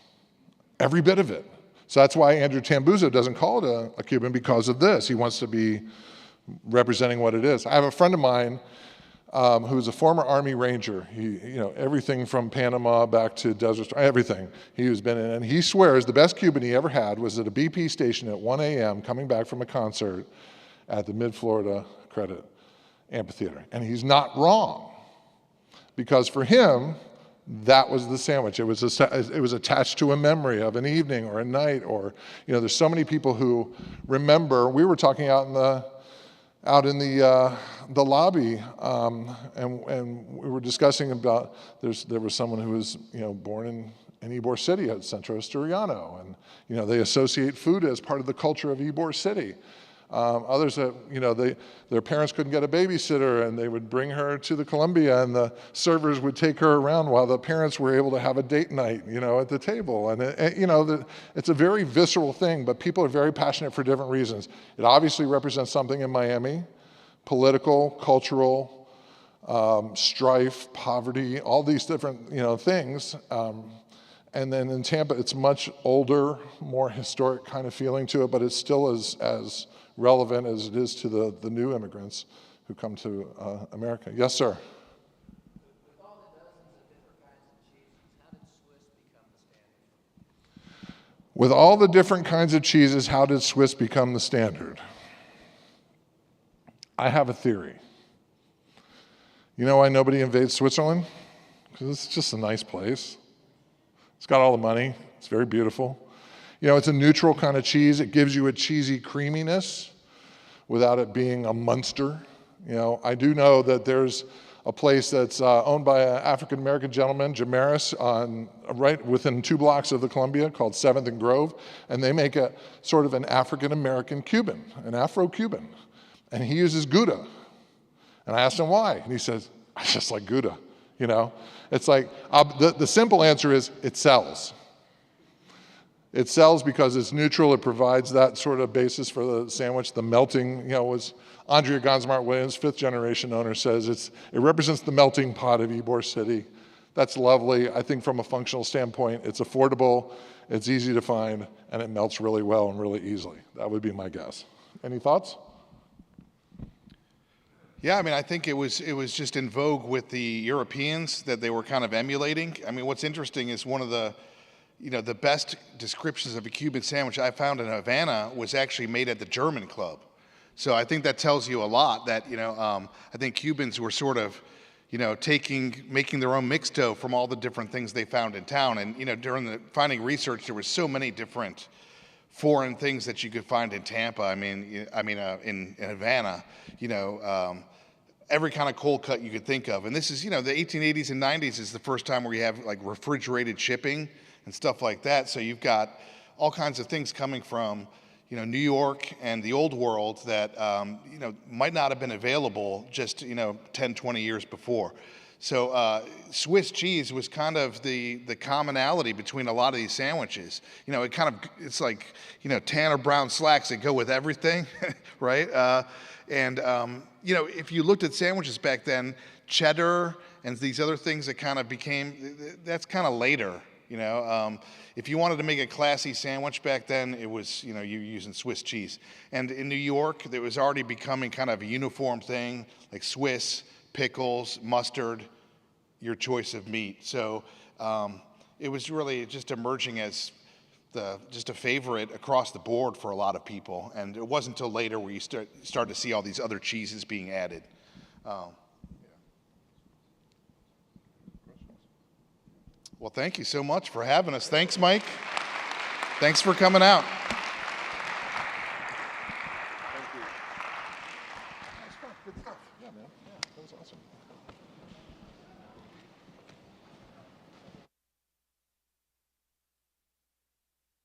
Every bit of it. So that's why Andrew Tambuzo doesn't call it a Cuban, because of this. He wants to be representing what it is. I have a friend of mine who's a former Army Ranger. Everything from Panama back to Desert Storm, everything he's been in. And he swears the best Cuban he ever had was at a BP station at 1 a.m. coming back from a concert at the Mid-Florida Credit Amphitheater. And he's not wrong, because for him, that was the sandwich. It was attached to a memory of an evening or a night, or, there's so many people who remember. We were talking out in the lobby, and we were discussing about there was someone who was born in Ybor City at Centro Asturiano, and they associate food as part of the culture of Ybor City. Others that their parents couldn't get a babysitter, and they would bring her to the Columbia, and the servers would take her around while the parents were able to have a date night at the table. And it's a very visceral thing, but people are very passionate for different reasons. It obviously represents something in Miami: political, cultural, strife, poverty, all these different things. And then in Tampa, it's much older, more historic kind of feeling to it, but it's still as relevant as it is to the new immigrants who come to America. Yes, sir. With all the dozens of different kinds of cheeses, how With all the different kinds of cheeses, how did Swiss become the standard? I have a theory. You know why nobody invades Switzerland? Because it's just a nice place. It's got all the money. It's very beautiful. You know, it's a neutral kind of cheese. It gives you a cheesy creaminess without it being a monster. You know, I do know that there's a place that's owned by an African-American gentleman, Jamaris, right within 2 blocks of the Columbia, called 7th and Grove, and they make a sort of an African-American Cuban, an Afro-Cuban, and he uses Gouda. And I asked him why, and he says, I just like Gouda, you know? It's like, the simple answer is, it sells. It sells because it's neutral. It provides that sort of basis for the sandwich. The melting, you know, was Andrea Gonsmart-Williams, 5th generation owner, says it represents the melting pot of Ybor City. That's lovely. I think from a functional standpoint, it's affordable, it's easy to find, and it melts really well and really easily. That would be my guess. Any thoughts? Yeah, I mean, I think it was just in vogue with the Europeans that they were kind of emulating. I mean, what's interesting is one of the, you know, the best descriptions of a Cuban sandwich I found in Havana was actually made at the German club. So I think that tells you a lot that, you know, I think Cubans were sort of, you know, making their own mixed dough from all the different things they found in town. And, you know, during the finding research, there was so many different foreign things that you could find in Tampa. I mean, in Havana, you know, every kind of cold cut you could think of. And this is, you know, the 1880s and 90s is the first time where you have like refrigerated shipping and stuff like that. So you've got all kinds of things coming from, you know, New York and the old world that, you know, might not have been available just, you know, 10, 20 years before. So Swiss cheese was kind of the commonality between a lot of these sandwiches. You know, it's like, you know, tan or brown slacks that go with everything, right? You know, if you looked at sandwiches back then, cheddar and these other things that kind of became, that's kind of later, you know. If you wanted to make a classy sandwich back then, it was, you know, you using Swiss cheese. And in New York, it was already becoming kind of a uniform thing, like Swiss, pickles, mustard, your choice of meat. So it was really just emerging as just a favorite across the board for a lot of people. And it wasn't until later where you start to see all these other cheeses being added. Well, thank you so much for having us. Thanks, Mike. Thanks for coming out. Good stuff. Yeah, man. Yeah, that was awesome.